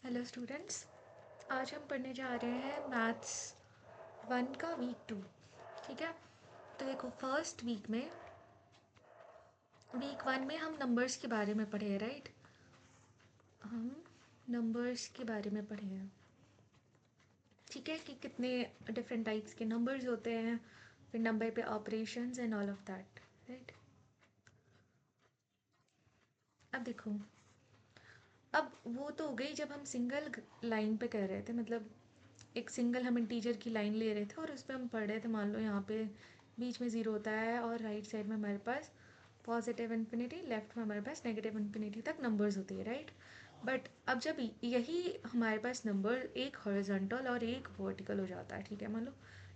Hello students. आज हम पढ़ने जा रहे हैं मैथ्स 1 का वीक 2। ठीक है। तो देखो वीक 1 में हम नंबर्स के बारे में पढ़े हैं, राइट। हम नंबर्स के बारे में पढ़े हैं, ठीक है, कि कितने डिफरेंट टाइप्स के नंबर्स होते हैं, फिर नंबर पे operations and all of that, right. अब देखो, अब वो तो हो गई जब हम सिंगल लाइन पे कर रहे थे, मतलब एक सिंगल हम इंटीजर की लाइन ले रहे थे और उस पर हम पढ़ रहे थे। मान लो यहाँ पे बीच में ज़ीरो होता है और राइट साइड में हमारे पास पॉजिटिव इन्फिनिटी, लेफ्ट में हमारे पास नेगेटिव इन्फिनिटी तक नंबर्स होती है, राइट। बट अब जब यही हमारे पास नंबर एक हॉरिजॉन्टल और एक वर्टिकल हो जाता है, ठीक है, मान लो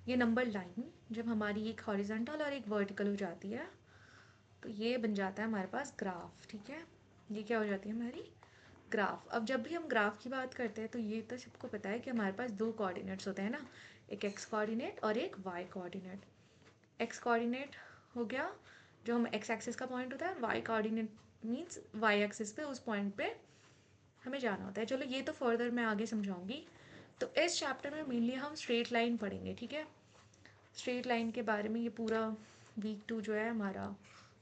ये नंबर लाइन जब हमारी एक हॉरिजॉन्टल और एक वर्टिकल हो जाती है तो ये बन जाता है हमारे पास ग्राफ, ठीक है। ये क्या हो जाती है हमारी ग्राफ। अब जब भी हम ग्राफ की बात करते हैं तो ये तो सबको पता है कि हमारे पास दो कोऑर्डिनेट्स होते हैं ना, एक एक्स कोऑर्डिनेट और एक वाई कोऑर्डिनेट। एक्स कोऑर्डिनेट हो गया जो हम एक्स एक्सिस का पॉइंट होता है, Y coordinate means Y axis पे उस पॉइंट पे हमें जाना होता है। चलो ये तो फर्दर मैं आगे समझाऊंगी। तो इस चैप्टर में मेनली हम स्ट्रेट लाइन पढ़ेंगे, ठीक है। स्ट्रेट लाइन के बारे में ये पूरा वीक 2 जो है हमारा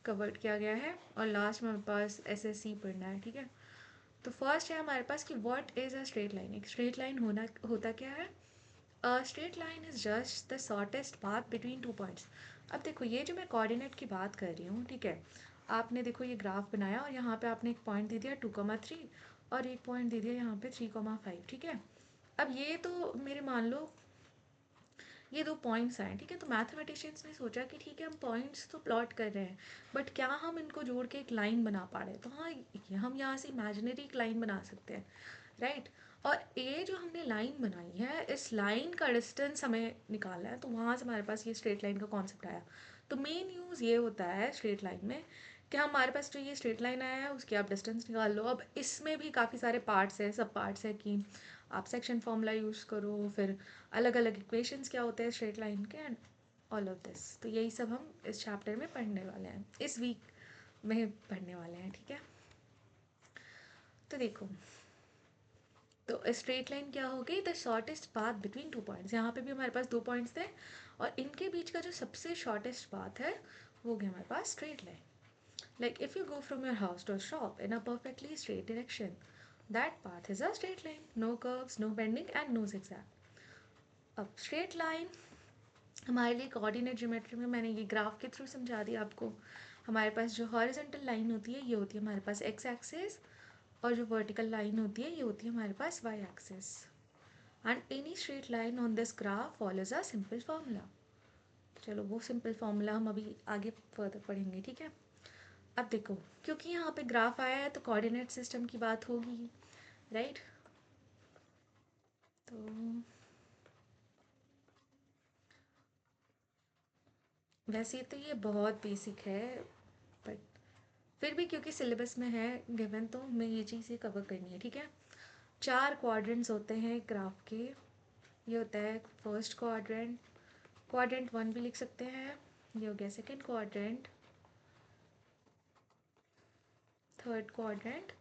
कवर्ड किया गया है और लास्ट में हमारे पास एसएससी पढ़ना है, ठीक है। तो फर्स्ट है हमारे पास कि what is a straight line. एक स्ट्रेट लाइन होता क्या है। अ straight line is just the shortest path between 2 points. अब देखो ये जो मैं कोऑर्डिनेट की बात कर रही हूँ, ठीक है, आपने देखो ये ग्राफ बनाया और यहाँ पे आपने एक पॉइंट दे दिया 2,3 और एक पॉइंट दे दिया यहाँ पे 3,5, ठीक है। अब ये तो मेरे मान लो ये दो पॉइंट्स आए, ठीक है। तो मैथमेटिशियंस ने सोचा कि ठीक है हम पॉइंट्स तो प्लॉट कर रहे हैं बट क्या हम इनको जोड़ के एक लाइन बना पा रहे हैं। तो हाँ, हम यहाँ से इमेजिनरी एक लाइन बना सकते हैं, राइट। और ये जो हमने लाइन बनाई है इस लाइन का डिस्टेंस हमें निकालना है, तो वहाँ से हमारे पास ये स्ट्रेट लाइन का कॉन्सेप्ट आया। तो मेन यूज़ ये होता है स्ट्रेट लाइन में कि हमारे पास जो ये स्ट्रेट लाइन आया है उसकी आप डिस्टेंस निकाल लो। अब इसमें भी काफ़ी सारे पार्ट्स हैं, सब पार्ट्स हैं कि आप सेक्शन फॉर्मूला यूज़ करो, फिर अलग अलग इक्वेशंस क्या होते हैं स्ट्रेट लाइन के, एंड ऑल ऑफ दिस। तो यही सब हम इस चैप्टर में पढ़ने वाले हैं, इस वीक में पढ़ने वाले हैं, ठीक है। तो देखो, तो स्ट्रेट लाइन क्या होगी, the shortest path between 2 points. यहाँ पे भी हमारे पास 2 पॉइंट्स थे और इनके बीच का जो सबसे शॉर्टेस्ट पाथ है वो हो गया हमारे पास straight line. Like if you go from your house to shop in a perfectly straight direction, that path is a straight line, no curves, no bending and no zigzag। अब straight line हमारे लिए coordinate geometry में मैंने ये graph के through समझा दिया आपको। हमारे पास जो हॉरिजॉन्टल लाइन होती है ये होती है हमारे पास एक्स एक्सिस और जो वर्टिकल लाइन होती है ये होती है हमारे पास Y axis. And any straight line on this graph follows a simple formula. चलो वो सिंपल फार्मूला हम अभी आगे फर्दर पढ़ेंगे, ठीक है। अब देखो, क्योंकि यहाँ पे ग्राफ आया है तो कोऑर्डिनेट सिस्टम की बात होगी, राइट। तो वैसे तो ये बहुत बेसिक है बट फिर भी क्योंकि सिलेबस में है गिवन तो हमें ये चीज़ें कवर करनी है, ठीक है। 4 क्वाड्रेंट्स होते हैं ग्राफ के। ये होता है फर्स्ट क्वाड्रेंट, क्वाड्रेंट 1 भी लिख सकते हैं, ये हो गया सेकंड क्वाड्रेंट, थर्ड क्वाड्रेंट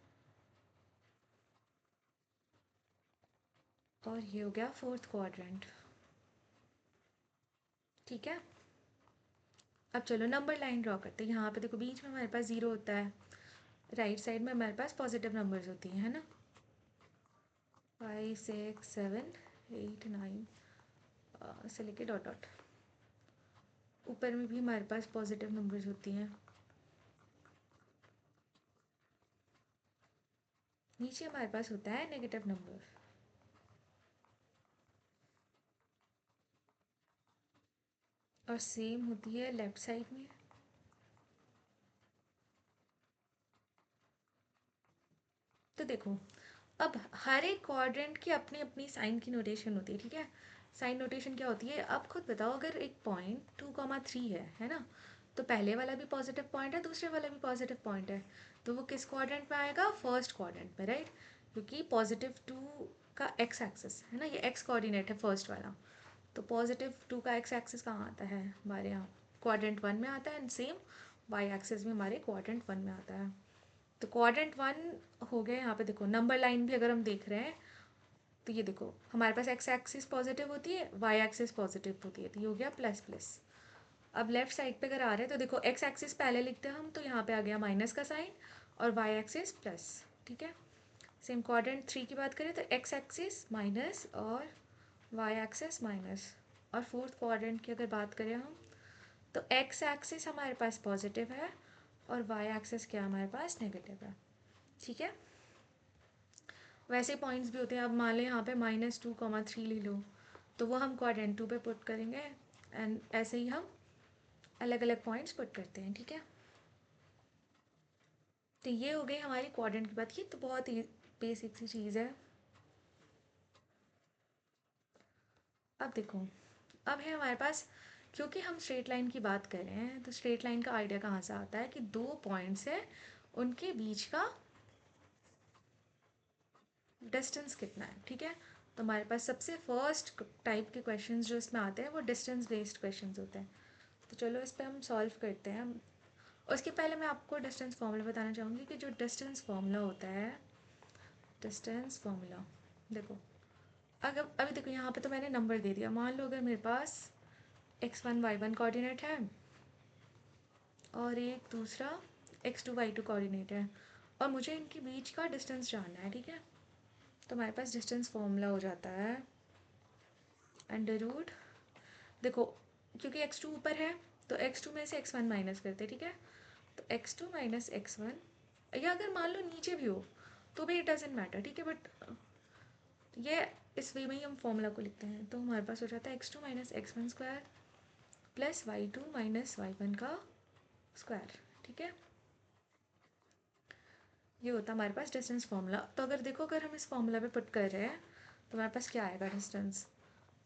और ये हो गया फोर्थ क्वाड्रेंट, ठीक है। अब चलो नंबर लाइन ड्रॉ करते हैं। यहाँ पे देखो बीच में हमारे पास ज़ीरो होता है, राइट साइड में हमारे पास पॉजिटिव नंबर्स होती हैं, है ना, 5 6 7 8 9 से लेके डॉट डॉट। ऊपर में भी हमारे पास पॉजिटिव नंबर्स होती हैं, नीचे हमारे पास होता है नेगेटिव नंबर। और सेम होती है लेफ्ट साइड में। तो देखो, अब हर एक क्वाड्रेंट की अपनी अपनी साइन की नोटेशन होती है, ठीक है। साइन नोटेशन क्या होती है, अब खुद बताओ, अगर एक पॉइंट 2,3 है ना, तो पहले वाला भी पॉजिटिव पॉइंट है, दूसरे वाला भी पॉजिटिव पॉइंट है, तो वो किस क्वाड्रेंट में आएगा, फर्स्ट क्वाड्रेंट में, राइट। क्योंकि +2 का एक्स एक्सिस है ना, ये एक्स कोऑर्डिनेट है फर्स्ट वाला, तो +2 का एक्स एक्सिस कहाँ आता है हमारे यहाँ, क्वाड्रेंट 1 में आता है, एंड सेम वाई एक्सिस भी हमारे क्वाड्रेंट 1 में आता है। तो क्वाड्रेंट 1 हो गए। यहाँ पे देखो नंबर लाइन भी अगर हम देख रहे हैं तो ये देखो हमारे पास एक्स एक्सिस पॉजिटिव होती है, वाई एक्सिस पॉजिटिव होती है, तो ये हो गया प्लस प्लस। अब लेफ्ट साइड पे अगर आ रहे हैं तो देखो एक्स एक्सिस पहले लिखते हैं हम, तो यहाँ पे आ गया माइनस का साइन और वाई एक्सिस प्लस। ठीक है, सेम क्वाड्रेंट 3 की बात करें तो एक्स एक्सिस माइनस और वाई एक्सिस माइनस। और फोर्थ क्वाड्रेंट की अगर बात करें हम तो एक्स एक्सिस हमारे पास पॉजिटिव है और वाई एक्सिस क्या हमारे पास नेगेटिव है। ठीक है, वैसे पॉइंट्स भी होते हैं। अब मान लें यहाँ पे -2, 3 ले लो, तो वो हम क्वाड्रेंट 2 पे पुट करेंगे एंड ऐसे ही हम अलग अलग पॉइंट्स पुट करते हैं। ठीक है, तो ये हो गई हमारी क्वाड्रेंट की बात। ये तो बहुत ही बेसिक सी चीज़ है। अब देखो, अब है हमारे पास, क्योंकि हम स्ट्रेट लाइन की बात कर रहे हैं तो स्ट्रेट लाइन का आइडिया कहाँ से आता है कि दो पॉइंट्स है, उनके बीच का डिस्टेंस कितना है। ठीक है, तो हमारे पास सबसे फर्स्ट टाइप के क्वेश्चंस जो इसमें आते हैं वो डिस्टेंस बेस्ड क्वेश्चंस होते हैं। तो चलो इस पर हम सॉल्व करते हैं। उसके पहले मैं आपको डिस्टेंस फार्मूला बताना चाहूँगी कि जो डिस्टेंस फार्मूला होता है, डिस्टेंस फार्मूला देखो, अगर अभी देखो यहाँ पे तो मैंने नंबर दे दिया। मान लो अगर मेरे पास x1 y1 कोऑर्डिनेट है और एक दूसरा x2 y2 कोऑर्डिनेट है और मुझे इनके बीच का डिस्टेंस जानना है। ठीक है, तो हमारे पास डिस्टेंस फॉर्मूला हो जाता है अंडर रूट, देखो क्योंकि x2 ऊपर है तो x2 में से x1 माइनस करते हैं। ठीक है, तो x2 माइनस x1, या अगर मान लो नीचे भी हो तो भी इट डजेंट मैटर। ठीक है, बट ये इस वे में ही हम फॉर्मूला को लिखते हैं। तो हमारे पास हो जाता है x2 minus x1 square plus y2 minus y1 का स्क्वायर। ठीक है, ये होता है हमारे पास डिस्टेंस फार्मूला। तो अगर देखो, अगर हम इस फार्मूला पे पुट कर रहे हैं तो हमारे पास क्या आएगा, डिस्टेंस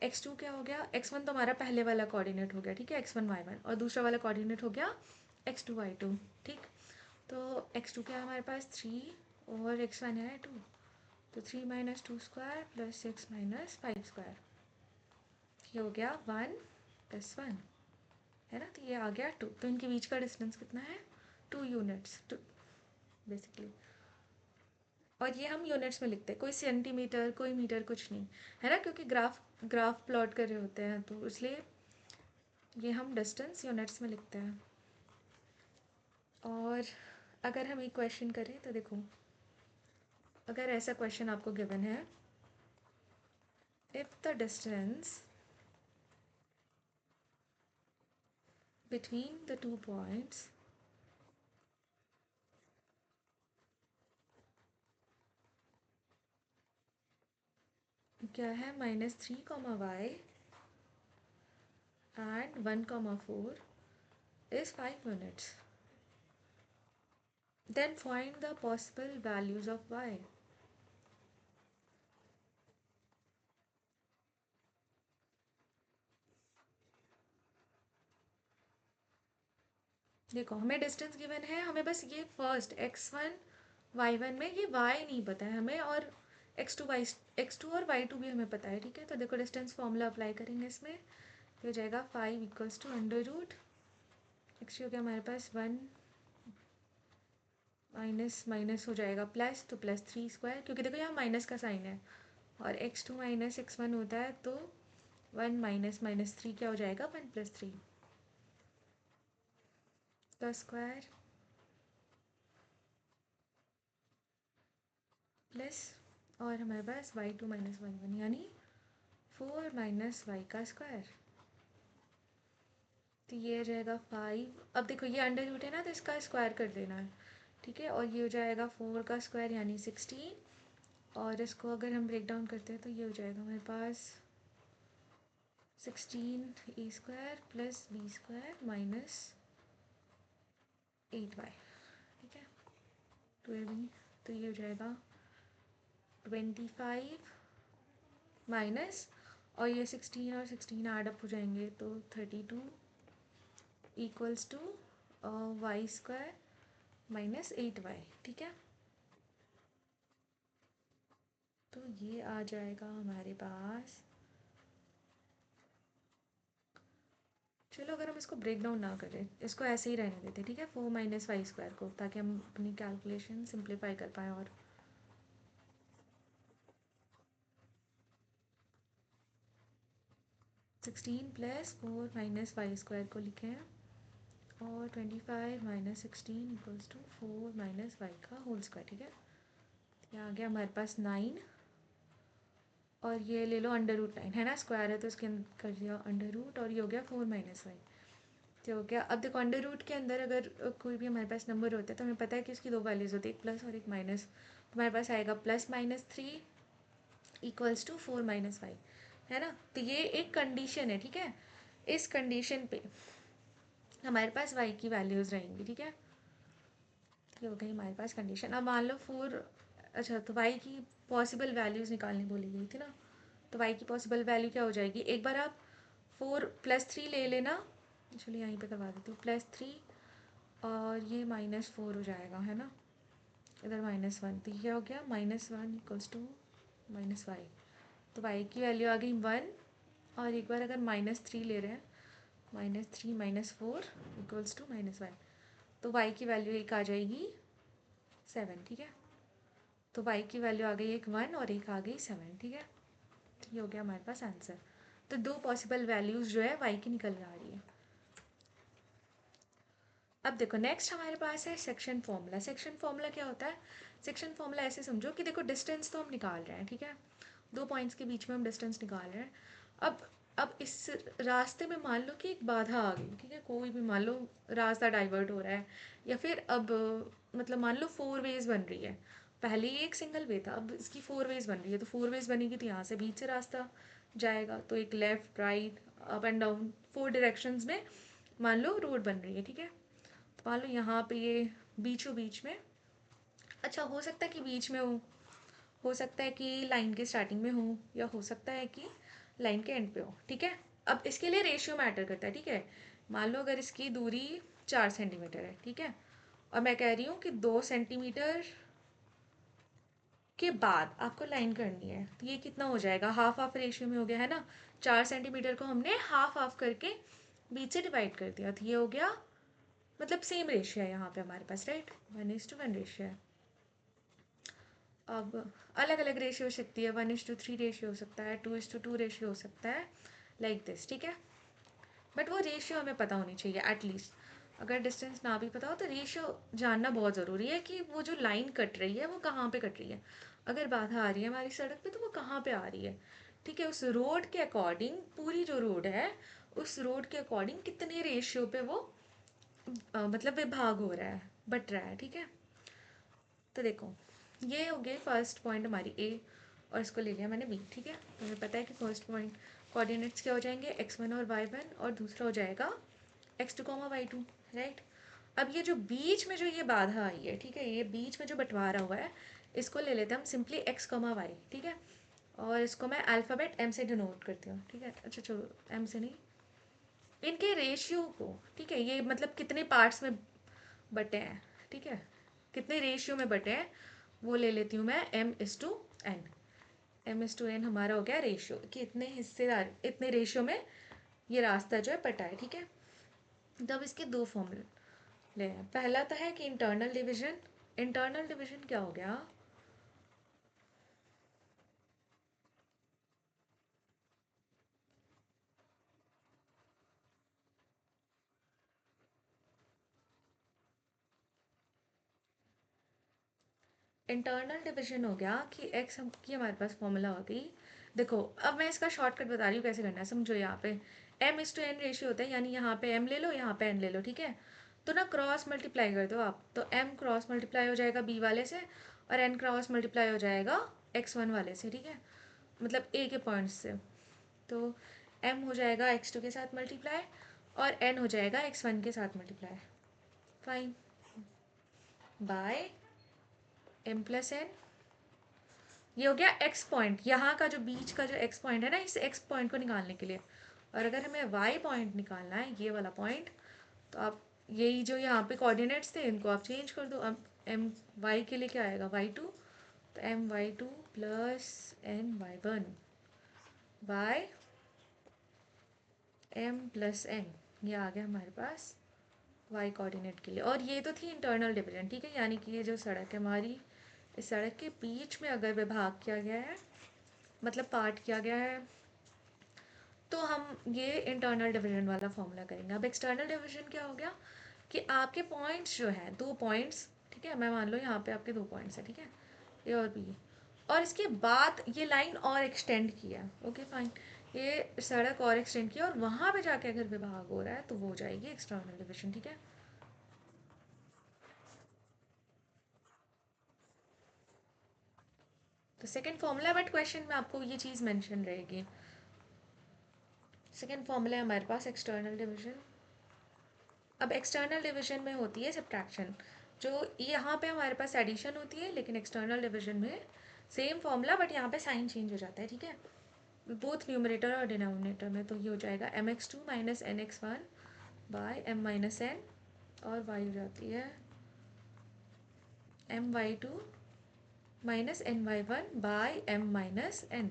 x2 क्या हो गया, x1 तो हमारा पहले वाला कोऑर्डिनेट हो गया। ठीक है, x1 y1 और दूसरा वाला कोऑर्डिनेट हो गया x2 y2। ठीक, तो x2 क्या है हमारे पास 3 और x1 है 2, तो 3 minus 2 square plus 6 minus 5 square, ये हो गया 1 प्लस 1 है ना, तो ये आ गया 2। तो इनके बीच का डिस्टेंस कितना है, 2 यूनिट्स बेसिकली। और ये हम यूनिट्स में लिखते हैं, कोई सेंटीमीटर कोई मीटर कुछ नहीं है ना, क्योंकि ग्राफ ग्राफ प्लॉट कर रहे होते हैं तो इसलिए ये हम डिस्टेंस यूनिट्स में लिखते हैं। और अगर हम एक क्वेश्चन करें तो देखो, अगर ऐसा क्वेश्चन आपको गिवन है, if the distance between the two points क्या है -3, y and 1, 4 is 5 units, then find the possible values of y। देखो हमें डिस्टेंस गिवन है, हमें बस ये फर्स्ट x1 y1 में ये y नहीं पता है हमें, और x2 और y2 भी हमें पता है। ठीक है, तो देखो डिस्टेंस फॉर्मूला अप्लाई करेंगे इसमें, ये हो जाएगा 5 equals to under root x हो गया हमारे पास 1 माइनस माइनस हो जाएगा प्लस, तो प्लस 3 स्क्वायर, क्योंकि देखो यहाँ माइनस का साइन है, और x2 माइनस x1 होता है तो 1 माइनस माइनस 3 क्या हो जाएगा 1 प्लस 3 का स्क्वायर प्लस, और हमारे पास y2 माइनस y1 यानी 4 माइनस वाई का स्क्वायर, तो ये हो जाएगा 5। अब देखो ये अंडर रूट है ना, तो इसका स्क्वायर कर देना है। ठीक है, और ये हो जाएगा 4 का स्क्वायर यानी 16, और इसको अगर हम ब्रेक डाउन करते हैं तो ये हो जाएगा हमारे पास 16a² plus b² minus 8y। ठीक है, 12, तो ये हो जाएगा 25 माइनस, और ये 16 और 16 ऐड अप हो जाएंगे तो 32 equals to y² minus 8y। ठीक है, तो ये आ जाएगा हमारे पास। चलो अगर हम इसको ब्रेक डाउन ना करें, इसको ऐसे ही रहने देते, ठीक है, 4 माइनस y² को, ताकि हम अपनी कैलकुलेशन सिंप्लीफाई कर पाएँ। और 16 प्लस 4 माइनस वाई स्क्वायर को लिखे हैं, और 25 minus 16 equals to 4 minus Y का होल स्क्वायर। ठीक है, ये आ गया हमारे पास 9, और ये ले लो अंडर रूट 9 है ना, स्क्वायर है तो इसके अंदर कर दिया अंडर रूट, और ये हो गया 4 माइनस वाई। तो हो गया। अब देखो अंडर रूट के अंदर अगर कोई भी हमारे पास नंबर होता है तो हमें पता है कि उसकी दो वैल्यूज़ होती है, एक प्लस और एक माइनस। तो हमारे पास आएगा +-3 इक्वल्स टू 4 माइनस वाई, है ना। तो ये एक कंडीशन है, ठीक है। इस कंडीशन पे हमारे पास वाई की वैल्यूज़ रहेंगी, ठीक है। ये हो गई हमारे पास कंडीशन। अब मान लो 4, अच्छा तो वाई की पॉसिबल वैल्यूज़ निकालनी बोली गई थी ना, तो वाई की पॉसिबल वैल्यू क्या हो जाएगी, एक बार आप 4+3 ले लेना, चलिए यहीं पे करवा देती हूँ, +3 और ये -4 हो जाएगा, है ना, इधर -1, तो ये हो गया -1 इक्वल्स टू -y। तो y की वैल्यू आ गई 1, और एक बार अगर -3 ले रहे हैं, -3 -4 इक्वल्स टू -1, तो y की वैल्यू एक आ जाएगी 7, ठीक है। तो y की वैल्यू आ गई एक 1 और एक आ गई 7, ठीक है। तो ये हो गया हमारे पास आंसर। तो दो पॉसिबल वैल्यूज़ जो है y की निकल आ रही है। अब देखो नेक्स्ट हमारे पास है सेक्शन फॉर्मूला। सेक्शन फॉर्मूला क्या होता है, सेक्शन फॉर्मूला ऐसे समझो कि देखो डिस्टेंस तो हम निकाल रहे हैं, ठीक है, दो पॉइंट्स के बीच में हम डिस्टेंस निकाल रहे हैं। अब इस रास्ते में मान लो कि एक बाधा आ गई, ठीक है, कोई भी मान लो रास्ता डाइवर्ट हो रहा है, या फिर अब मतलब मान लो 4 वेज बन रही है, पहले ये एक सिंगल वे था, अब इसकी 4 वेज बन रही है, तो 4 वेज बनेगी तो यहाँ से बीच से रास्ता जाएगा, तो एक left right up and down 4 directions में मान लो रोड बन रही है, ठीक है। मान लो यहाँ पे ये बीचों बीच में, अच्छा हो सकता है कि बीच में हो सकता है कि लाइन के स्टार्टिंग में हो, या हो सकता है कि लाइन के एंड पे हो, ठीक है। अब इसके लिए रेशियो मैटर करता है, ठीक है। मान लो अगर इसकी दूरी 4 सेंटीमीटर है, ठीक है, और मैं कह रही हूँ कि 2 सेंटीमीटर के बाद आपको लाइन करनी है, तो ये कितना हो जाएगा, हाफ हाफ रेशियो में हो गया, है ना। 4 सेंटीमीटर को हमने हाफ हाफ करके बीच से डिवाइड कर दिया, तो ये हो गया, मतलब सेम रेशियो है यहाँ पे हमारे पास, राइट, 1:1 रेशियो है। अब अलग अलग रेशियो हो सकती है, 1:3 रेशियो हो सकता है, 2:2 रेशियो हो सकता है, लाइक दिस, ठीक है। बट वो रेशियो हमें पता होनी चाहिए एटलीस्ट। अगर डिस्टेंस ना भी पता हो तो रेशियो जानना बहुत ज़रूरी है कि वो जो लाइन कट रही है वो कहाँ पे कट रही है। अगर बाधा आ रही है हमारी सड़क पे तो वो कहाँ पे आ रही है, ठीक है। उस रोड के अकॉर्डिंग, पूरी जो रोड है उस रोड के अकॉर्डिंग कितने रेशियो पे वो मतलब विभाग हो रहा है, बट रहा है, ठीक है। तो देखो ये हो गई फर्स्ट पॉइंट हमारी ए, और इसको ले लिया मैंने बी, ठीक है। तो हमें पता है कि फर्स्ट पॉइंट कोऑर्डिनेट्स क्या हो जाएंगे, x1 और y1, और दूसरा हो जाएगा x2, y2, राइट। अब ये जो बीच में जो ये बाधा आई है, ठीक है, ये बीच में जो बंटवारा हुआ है, इसको ले लेते हैं हम सिंपली x, y, ठीक है। और इसको मैं अल्फ़ाबेट m से डिनोट करती हूँ, ठीक है। अच्छा चलो m से नहीं, इनके रेशियो को, ठीक है, ये मतलब कितने पार्ट्स में बटे हैं, ठीक है, कितने रेशियो में बटे हैं, वो ले लेती हूँ मैं m:n। m:n हमारा हो गया रेशियो कि इतने हिस्सेदार, इतने रेशियो में ये रास्ता जो है बटा है, ठीक है। तब इसके दो फॉर्मूले हैं। पहला तो है कि इंटरनल डिवीजन। इंटरनल डिवीजन क्या हो गया, इंटरनल डिवीजन हो गया कि x की हमारे पास फॉर्मूला हो गई। देखो अब मैं इसका शॉर्टकट बता रही हूँ कैसे करना है, समझो। यहाँ पे m:n रेशियो होता है, यानी यहाँ पे m ले लो, यहाँ पे n ले लो, ठीक है। तो ना क्रॉस मल्टीप्लाई कर दो आप, तो m क्रॉस मल्टीप्लाई हो जाएगा b वाले से, और n क्रॉस मल्टीप्लाई हो जाएगा x1 वाले से, ठीक है, मतलब a के पॉइंट्स से। तो m हो जाएगा x2 के साथ मल्टीप्लाई, और n हो जाएगा x1 के साथ मल्टीप्लाई, फाइन, बाय m+n। ये हो गया एक्स पॉइंट, यहाँ का जो बीच का जो एक्स पॉइंट है ना, इस एक्स पॉइंट को निकालने के लिए। और अगर हमें वाई पॉइंट निकालना है, ये वाला पॉइंट, तो आप यही जो यहाँ पे कोऑर्डिनेट्स थे इनको आप चेंज कर दो। अब एम वाई के लिए क्या आएगा, y2, तो m(y2) plus n(y1) bye m+n। ये आ गया हमारे पास y कोऑर्डिनेट के लिए। और ये तो थी इंटरनल डिवीजन, ठीक है, यानी कि ये जो सड़क है हमारी, इस सड़क के बीच में अगर विभाग किया गया है, मतलब पार्ट किया गया है, तो हम ये इंटरनल डिवीजन वाला फॉर्मूला करेंगे। अब एक्सटर्नल डिवीजन क्या हो गया कि आपके पॉइंट्स जो है, 2 पॉइंट्स, ठीक है, मैं मान लो यहाँ पे आपके 2 पॉइंट्स है, ठीक है, ए और बी, और इसके बाद ये लाइन और एक्सटेंड किया, ओके फाइन, ये सड़क और एक्सटेंड किया और वहाँ पे जाके अगर विभाग हो रहा है तो वो हो जाएगी एक्सटर्नल डिवीजन, ठीक है। तो सेकंड फॉर्मूला, बट क्वेश्चन में आपको ये चीज़ मेंशन रहेगी। सेकंड फॉर्मूला है हमारे पास एक्सटर्नल डिवीजन। अब एक्सटर्नल डिवीजन में होती है सब्ट्रैक्शन, जो यहाँ पे हमारे पास एडिशन होती है, लेकिन एक्सटर्नल डिवीजन में सेम फॉर्मूला बट यहाँ पे साइन चेंज हो जाता है, ठीक है, बोथ न्यूमरेटर और डिनोमिनेटर में। तो ये हो जाएगा mx2 minus nx1 by m minus n, और y हो जाती है my2 minus ny1 by m minus n।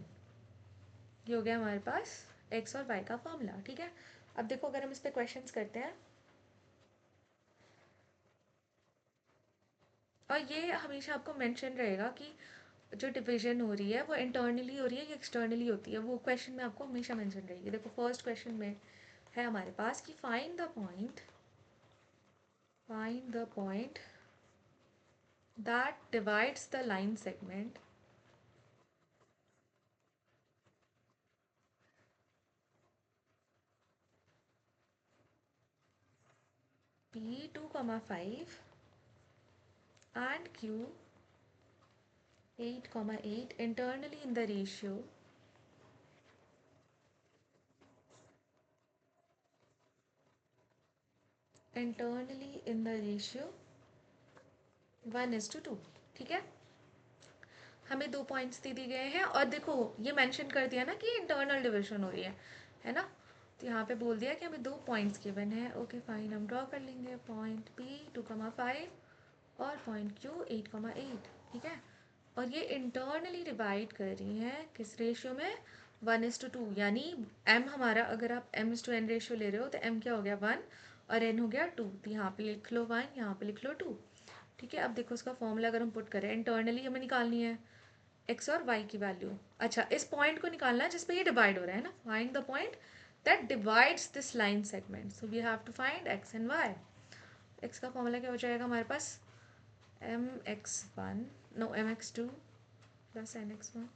ये हो गया हमारे पास x और y का फॉर्मूला, ठीक है। अब देखो अगर हम इस पर क्वेश्चंस करते हैं, और ये हमेशा आपको मेंशन रहेगा कि जो डिवीजन हो रही है वो इंटरनली हो रही है या एक्सटर्नली होती है, वो क्वेश्चन में आपको हमेशा मेंशन रहेगी। देखो फर्स्ट क्वेश्चन में है हमारे पास कि find the point that divides the line segment P2,5 and Q8,8 internally in the ratio internally in the ratio 1:2, ठीक है। हमें 2 पॉइंट्स दे दिए गए हैं और देखो ये मेंशन कर दिया ना कि इंटरनल डिवीजन हो रही है ना, तो यहाँ पे बोल दिया कि हमें 2 पॉइंट्स गिवन है, ओके फाइन, हम ड्रॉ कर लेंगे पॉइंट P2,5 और पॉइंट Q8,8, ठीक है। और ये इंटरनली डिवाइड कर रही हैं किस रेशियो में, 1:2, यानी m हमारा, अगर आप m:n रेशियो ले रहे हो तो m क्या हो गया 1 और n हो गया 2, तो यहाँ पे लिख लो 1, यहाँ पे लिख लो 2, ठीक है। अब देखो उसका फॉर्मूला अगर हम पुट करें, इंटरनली हमें निकालनी है x और y की वैल्यू। अच्छा, इस पॉइंट को निकालना है जिसपे ये डिवाइड हो रहा है ना, find the point that divides this line segment, so we have to find x and y। x का फॉर्मूला क्या हो जाएगा हमारे पास, mx1 नो mx2 plus nx1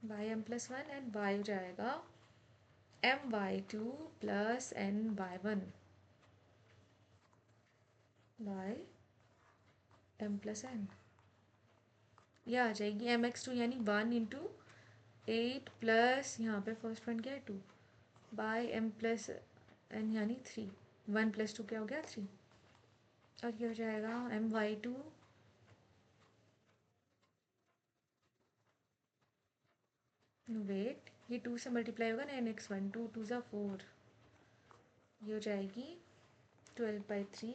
by m+1, and y हो जाएगा my2 plus ny1 by m+n। यह आ जाएगी mx2 यानी 1 × 8 प्लस यहाँ पे फर्स्ट वन क्या है 2 बाय m+n यानी 3, 1 + 2 क्या हो गया 3, और ये हो जाएगा my2 वेट, ये 2 से मल्टीप्लाई होगा ना nx1, 2 2 ज़ा 4, ये हो जाएगी 12/3,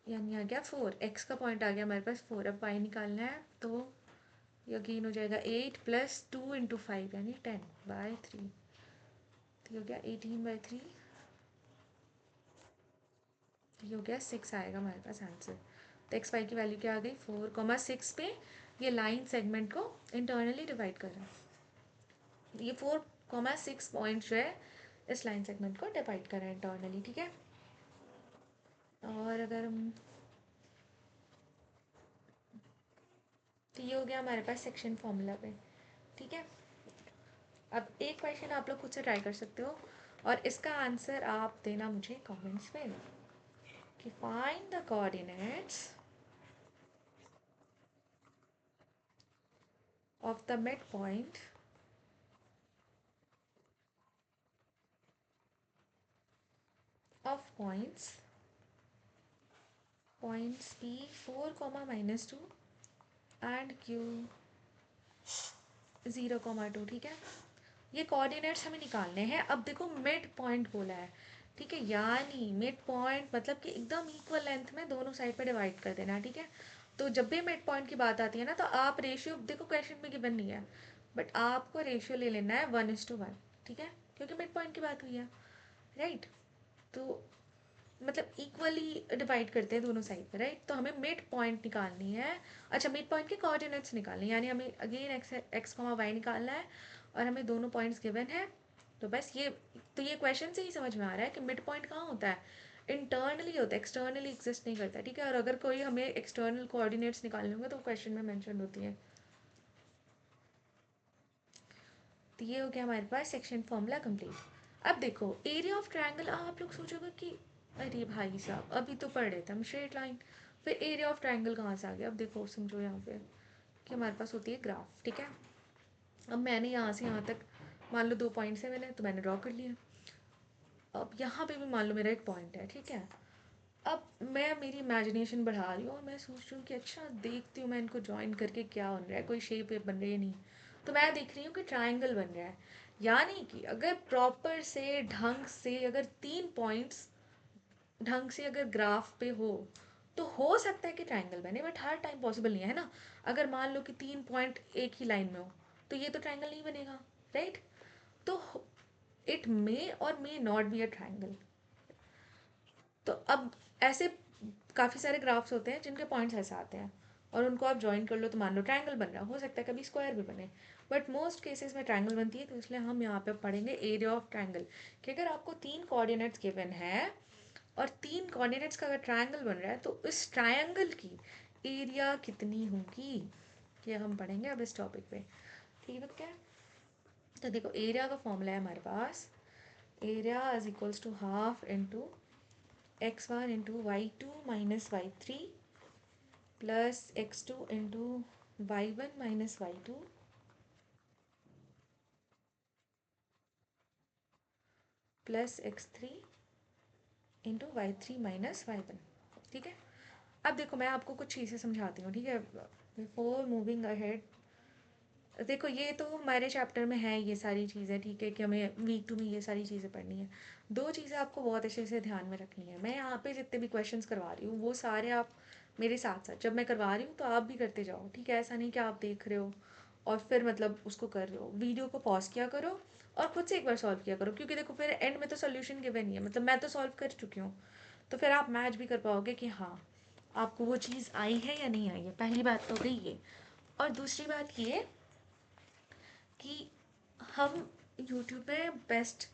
यानी आ गया 4, x का पॉइंट आ गया हमारे पास 4। अब y निकालना है तो ये अगेन हो जाएगा 8 + 2 × 5 यानी 10/3, तो ये हो गया 18/3, ये हो गया 6 आएगा हमारे पास आंसर। तो एक्स वाई की वैल्यू क्या आ गई 4,6 पे ये लाइन सेगमेंट को इंटरनली डिवाइड कर रहा है। ये 4,6 पॉइंट जो है इस लाइन सेगमेंट को डिवाइड कर रहे हैं इंटरनली, ठीक है। और अगर हम, तो ये हो गया हमारे पास सेक्शन फॉर्मूला पे, ठीक है। अब एक क्वेश्चन आप लोग खुद से ट्राई कर सकते हो और इसका आंसर आप देना मुझे कमेंट्स में कि find the coordinates of the mid point of points P4, -2 and Q0,2, ठीक है। ये कोऑर्डिनेट्स हमें निकालने हैं। अब देखो मिड पॉइंट बोला है, ठीक है, यानी मिड पॉइंट मतलब कि एकदम इक्वल लेंथ में दोनों साइड पे डिवाइड कर देना, ठीक है। तो जब भी मिड पॉइंट की बात आती है ना, तो आप रेशियो, देखो क्वेश्चन में गिवन नहीं है बट आपको रेशियो ले लेना है 1:1, ठीक है, क्योंकि मिड पॉइंट की बात हुई है, राइट। तो मतलब इक्वली डिवाइड करते हैं दोनों साइड पे, राइट। तो हमें मिड पॉइंट निकालनी है, अच्छा मिड पॉइंट के कोऑर्डिनेट्स निकालने हैं, यानी हमें अगेन एक्स कॉमा वाई निकालना है और हमें दोनों पॉइंट्स गिवन है। तो बस ये, तो ये क्वेश्चन से ही समझ में आ रहा है कि मिड पॉइंट कहाँ होता है, इंटरनली होता है, एक्सटर्नली एग्जिस्ट नहीं करता, ठीक है। और अगर कोई हमें एक्सटर्नल कोऑर्डिनेट्स निकालने होंगे तो क्वेश्चन में मेंशन होती है। तो ये हो गया हमारे पास सेक्शन फॉर्मूला कंप्लीट। अब देखो एरिया ऑफ ट्रायंगल, आप लोग सोचोगे कि अरे भाई साहब अभी तो पढ़ रहे थे हम स्ट्रेट लाइन, फिर एरिया ऑफ ट्रायंगल कहाँ से आ गया। अब देखो समझो यहाँ पे कि हमारे पास होती है ग्राफ, ठीक है। अब मैंने यहाँ से यहाँ तक मान लो 2 पॉइंट्स है मैंने, तो मैंने ड्रॉ कर लिया। अब यहाँ पे भी मान लो मेरा एक पॉइंट है, ठीक है। अब मैं मेरी इमेजिनेशन बढ़ा रही हूँ और मैं सोच रही हूँ कि अच्छा देखती हूँ मैं इनको ज्वाइन करके क्या बन रहा है, कोई शेप बन रही है नहीं। तो मैं देख रही हूँ कि ट्राइंगल बन रहा है। यानी कि अगर प्रॉपर से ढंग से अगर 3 पॉइंट्स ढंग से अगर ग्राफ पे तो हो सकता है कि ट्राइंगल बने, बट हर टाइम पॉसिबल नहीं है ना। अगर मान लो कि 3 पॉइंट एक ही लाइन में हो तो ये तो ट्राइंगल नहीं बनेगा, राइट। तो इट मे और may not be a triangle. तो अब ऐसे काफ़ी सारे ग्राफ्स होते हैं जिनके पॉइंट्स ऐसे आते हैं और उनको आप ज्वाइन कर लो तो मान लो ट्रायंगल बन रहा, हो सकता है कभी स्क्वायर भी बने, बट मोस्ट केसेस में ट्रायंगल बनती है। तो इसलिए हम यहाँ पे पढ़ेंगे एरिया ऑफ ट्रायंगल कि अगर आपको 3 कोऑर्डिनेट्स गिवन है और 3 कोऑर्डिनेट्स का अगर ट्रायंगल बन रहा है तो इस ट्रायंगल की एरिया कितनी होगी, ये हम पढ़ेंगे अब इस टॉपिक पे, ठीक है क्या। तो देखो एरिया का फॉर्मूला है हमारे पास, area is equals to half into x1 into y2 minus y3 plus x2 into y1 minus y2 plus x3 into y3 minus y1, ठीक है। अब देखो मैं आपको कुछ चीज़ें समझाती हूँ, ठीक है, बिफोर मूविंग अहेड। देखो ये तो हमारे चैप्टर में है ये सारी चीज़ें, ठीक है, कि हमें वीक 2 में ये सारी चीज़ें पढ़नी है। 2 चीज़ें आपको बहुत अच्छे से ध्यान में रखनी है। मैं यहाँ पे जितने भी क्वेश्चंस करवा रही हूँ वो सारे आप मेरे साथ साथ जब मैं करवा रही हूँ तो आप भी करते जाओ, ठीक है। ऐसा नहीं कि आप देख रहे हो और फिर मतलब उसको कर रहे हो, वीडियो को पॉज किया करो और खुद से एक बार सॉल्व किया करो, क्योंकि देखो फिर एंड में तो सोल्यूशन गिवन नहीं है, मतलब मैं तो सॉल्व कर चुकी हूँ, तो फिर आप मैच भी कर पाओगे कि हाँ आपको वो चीज़ आई है या नहीं आई है। पहली बात तो गई ये। और दूसरी बात ये कि हम यूट्यूब पे बेस्ट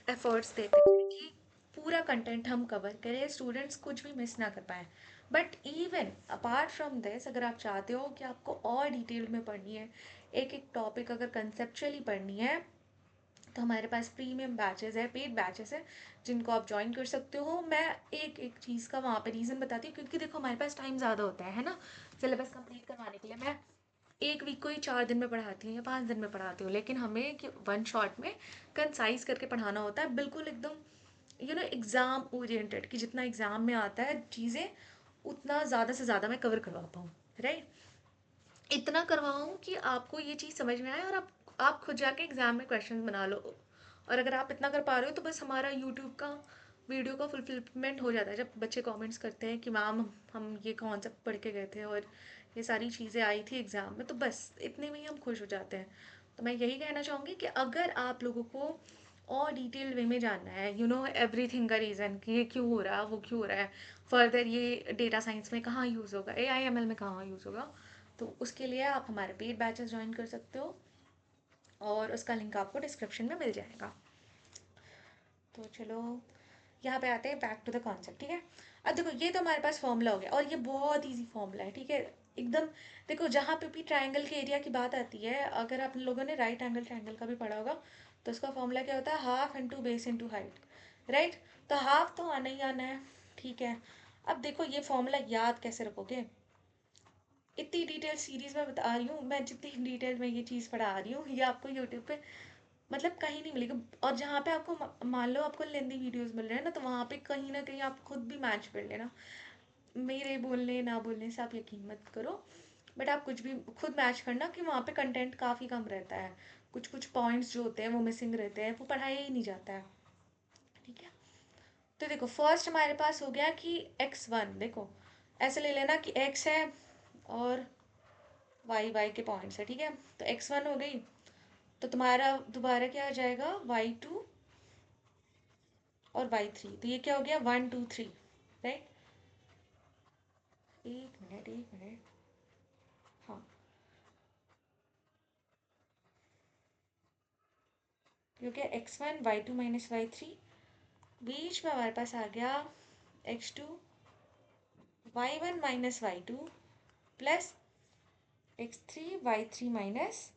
एफर्ट्स देते हैं कि पूरा कंटेंट हम कवर करें, स्टूडेंट्स कुछ भी मिस ना कर पाएँ। But even apart from this अगर आप चाहते हो कि आपको और डिटेल में पढ़नी है, एक एक टॉपिक अगर कंसेप्चुअली पढ़नी है, तो हमारे पास प्रीमियम बैचेस है, पेड बैचेस है जिनको आप ज्वाइन कर सकते हो। मैं एक एक चीज़ का वहाँ पे रीज़न बताती हूँ, क्योंकि देखो हमारे पास टाइम ज़्यादा होता है ना सिलेबस कंप्लीट करवाने के लिए। मैं एक वीक को ही 4 दिन में पढ़ाती हूँ या 5 दिन में पढ़ाती हूँ, लेकिन हमें कि वन शॉट में कंसाइज करके पढ़ाना होता है, बिल्कुल एकदम एग्ज़ाम ओरिएंटेड, कि जितना एग्ज़ाम में आता है चीज़ें उतना ज़्यादा से ज़्यादा मैं कवर करवा पाऊँ, राइट। इतना करवाऊँ कि आपको ये चीज़ समझ में आए और आप खुद जाके एग्ज़ाम में क्वेश्चन बना लो। और अगर आप इतना कर पा रहे हो तो बस हमारा यूट्यूब का वीडियो का फुलफिलमेंट हो जाता है। जब बच्चे कमेंट्स करते हैं कि मैम हम ये कॉन्सेप्ट पढ़ के गए थे और ये सारी चीज़ें आई थी एग्ज़ाम में, तो बस इतने में ही हम खुश हो जाते हैं। तो मैं यही कहना चाहूँगी कि अगर आप लोगों को और डिटेल वे में जानना है, एवरीथिंग का रीज़न कि ये क्यों हो रहा है, वो क्यों हो रहा है, फर्दर ये डेटा साइंस में कहाँ यूज़ होगा, AIML में कहाँ यूज़ होगा, तो उसके लिए आप हमारे पेड बैचेस ज्वाइन कर सकते हो और उसका लिंक आपको डिस्क्रिप्शन में मिल जाएगा। तो चलो यहाँ पे आते हैं बैक टू द कॉन्सेप्ट, ठीक है। अब देखो ये तो हमारे पास फॉर्मूला हो गया और ये बहुत इजी फॉर्मूला है, ठीक है, एकदम। देखो जहाँ पे भी ट्रायंगल के एरिया की बात आती है, अगर आप लोगों ने राइट एंगल ट्रायंगल का भी पढ़ा होगा, तो उसका फॉर्मूला क्या होता है, half into base into height, right. तो हाफ तो आना ही आना है, ठीक है। अब देखो ये फॉर्मूला याद कैसे रखोगे, इतनी डिटेल सीरीज में बता रही हूँ मैं, जितनी डिटेल में ये चीज़ पढ़ा रही हूँ ये आपको यूट्यूब पे मतलब कहीं नहीं मिलेगा। और जहाँ पे आपको मान लो आपको लेंदी वीडियोस मिल रहे हैं ना, तो वहाँ पे कहीं ना कहीं आप खुद भी मैच कर लेना, मेरे बोलने ना बोलने से आप यकीन मत करो, बट आप कुछ भी खुद मैच करना कि वहाँ पे कंटेंट काफ़ी कम रहता है, कुछ कुछ पॉइंट्स जो होते हैं वो मिसिंग रहते हैं, वो पढ़ाया ही नहीं जाता है, ठीक है। तो देखो फर्स्ट हमारे पास हो गया कि x1, देखो ऐसे ले लेना कि x है और y के पॉइंट्स है, ठीक है। तो x1 हो गई, तो तुम्हारा दोबारा क्या आ जाएगा, y2 और y3, तो ये क्या हो गया 1 2 3, राइट। एक मिनट एक मिनट, हाँ क्योंकि x1 y2 माइनस y3, बीच में हमारे पास आ गया x2 y1 minus y2 plus x3 y3 minus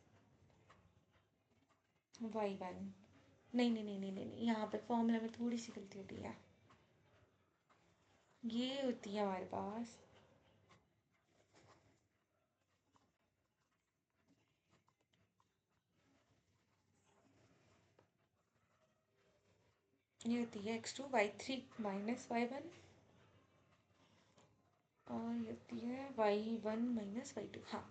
y1। नहीं नहीं नहीं नहीं नहीं, यहाँ पे फॉर्मूला में थोड़ी सी गलती होती है, ये होती है हमारे पास ये होती है x2 y3 माइनस y1 और ये होती है y1 माइनस y2। हाँ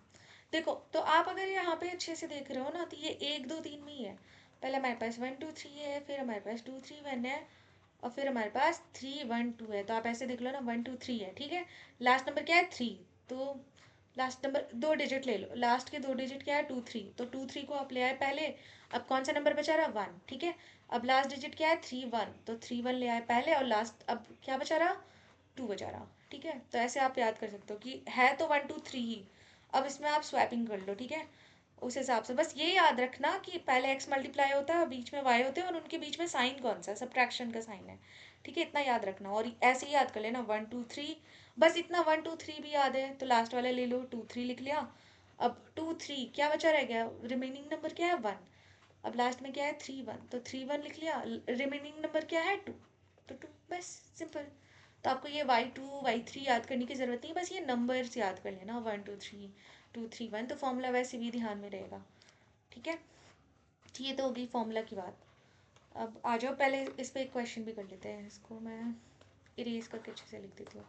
देखो, तो आप अगर यहाँ पे अच्छे से देख रहे हो ना, तो ये 1 2 3 में ही है। पहले हमारे पास 1 2 3 है, फिर हमारे पास 2 3 1 है, और फिर हमारे पास 3 1 2 है। तो आप ऐसे देख लो ना, 1 2 3 है, ठीक है। लास्ट नंबर क्या है? 3। तो लास्ट नंबर 2 डिजिट ले लो, लास्ट के 2 डिजिट क्या है? 2 3। तो 2 3 को आप ले आए पहले। अब कौन सा नंबर बचा रहा? 1, ठीक है। अब लास्ट डिजिट क्या है? 3 1। तो 3 1 ले आए पहले, और लास्ट अब क्या बचा रहा? 2 बचा रहा, ठीक है। तो ऐसे आप याद कर सकते हो कि है तो 1 2 3 ही। अब इसमें आप स्वैपिंग कर लो, ठीक है। उस हिसाब से बस ये याद रखना कि पहले x मल्टीप्लाई होता है और बीच में y होते हैं, और उनके बीच में साइन कौन सा है? सब्ट्रैक्शन का साइन है, ठीक है। इतना याद रखना, और ऐसे ही याद कर लेना 1 2 3। बस इतना 1 2 3 भी याद है तो लास्ट वाला ले लो, 2 3 लिख लिया। अब 2 3 क्या बचा रह गया? रिमेनिंग नंबर क्या है? 1। अब लास्ट में क्या है? 3 1। तो 3 1 लिख लिया, रिमेनिंग नंबर क्या है? 2। तो 2, बस सिंपल। तो आपको ये y2 y3 याद करने की ज़रूरत नहीं है, बस ये नंबर्स याद कर लेना, 1 2 3 2 3 1। तो फॉर्मूला वैसे भी ध्यान में रहेगा, ठीक है। ये तो होगी फॉर्मूला की बात। अब आ जाओ, पहले इस पर एक क्वेश्चन भी कर लेते हैं। इसको मैं इरेज करके अच्छे से लिख देती हूँ।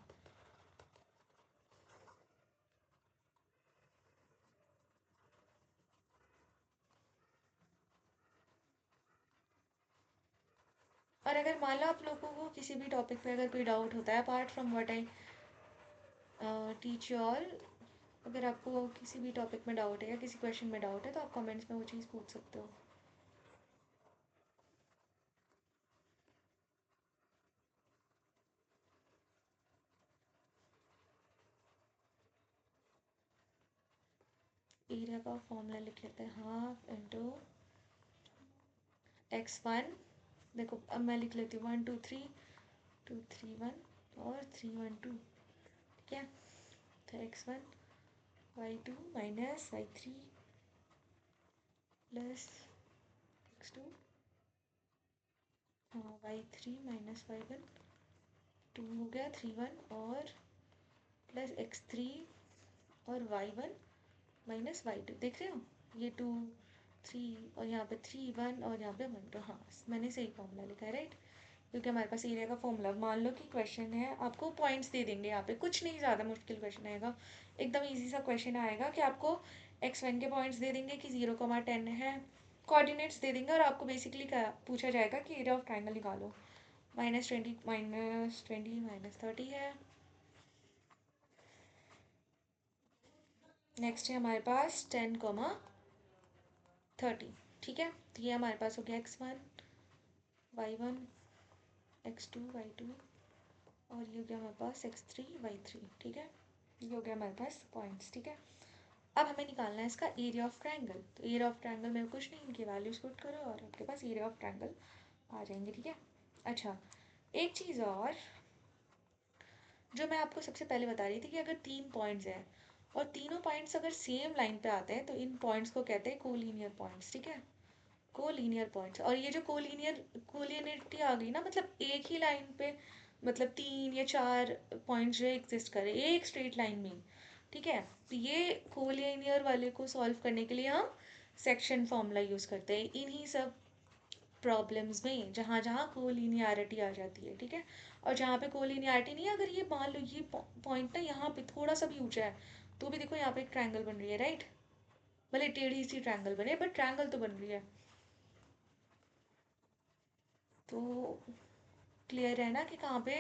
और अगर मान लो आप लोगों को किसी भी टॉपिक पे अगर कोई डाउट होता है, apart from what I teach you all, अगर आपको किसी भी टॉपिक में डाउट है या किसी क्वेश्चन में डाउट है, तो आप कमेंट्स में वो चीज़ पूछ सकते हो। एरिया का फॉर्मूला लिख लेते हैं, हाफ इंटू x1। देखो अब मैं लिख लेती हूँ 1 2 3 2 3 1 और 3 1 2, ठीक है। तो x1 y2 minus y3 plus x2 हाँ y3 माइनस y1, 2 हो गया 3 1, और प्लस x3 और y1 माइनस y2। देख रहे हो, ये 2 3 और यहाँ पे 3 1 और यहाँ पे 1। तो हाँ, मैंने सही फॉर्मूला लिखा है, राइट। क्योंकि हमारे पास एरिया का फॉर्मूला, मान लो कि क्वेश्चन है, आपको पॉइंट्स दे देंगे यहाँ पे, कुछ नहीं ज़्यादा मुश्किल क्वेश्चन आएगा, एकदम इजी सा क्वेश्चन आएगा कि आपको x1 के पॉइंट्स दे देंगे कि 0 10 है, कोऑर्डिनेट्स दे देंगे, और आपको बेसिकली क्या पूछा जाएगा कि एरिया ऑफ ट्राइंगल निकालो। -20 -20 -30 है। नेक्स्ट है हमारे पास 10 30, ठीक है। तो ये हमारे पास हो गया x1 y1 x2 y2, और ये हो गया हमारे पास x3 y3, ठीक है। ये हो गया हमारे पास पॉइंट्स, ठीक है। अब हमें निकालना है इसका एरिया ऑफ ट्रायंगल। तो एरिया ऑफ ट्रायंगल में कुछ नहीं, इनकी वैल्यूज पुट करो और आपके पास एरिया ऑफ ट्रायंगल आ जाएंगे, ठीक है। अच्छा, एक चीज़ और जो मैं आपको सबसे पहले बता रही थी कि अगर 3 पॉइंट्स हैं और तीनों पॉइंट्स अगर सेम लाइन पे आते हैं, तो इन पॉइंट्स को कहते हैं कोलिनियर पॉइंट्स, ठीक है। Collinear points. और ये जो कोलिनियरिटी आ गई ना, मतलब एक ही लाइन पे, मतलब 3 या 4 पॉइंट्स जो एग्जिस्ट करे एक स्ट्रेट लाइन में, ठीक है। तो ये कोलिनियर वाले को सॉल्व करने के लिए हम सेक्शन फॉर्मूला यूज़ करते हैं इन्हीं सब प्रॉब्लम्स में, जहाँ जहाँ कोलिनियरिटी आ जाती है, ठीक है। और जहाँ पे कोलिनियरिटी नहीं है, अगर ये मान लो ये पॉइंट ना यहाँ पे थोड़ा सा भी ऊंचा है, तो भी देखो यहाँ पे एक ट्रायंगल बन रही है, राइट। भले टेढ़ी सी ट्रायंगल बने, बट ट्रायंगल तो बन रही है। तो क्लियर है ना कि कहाँ पे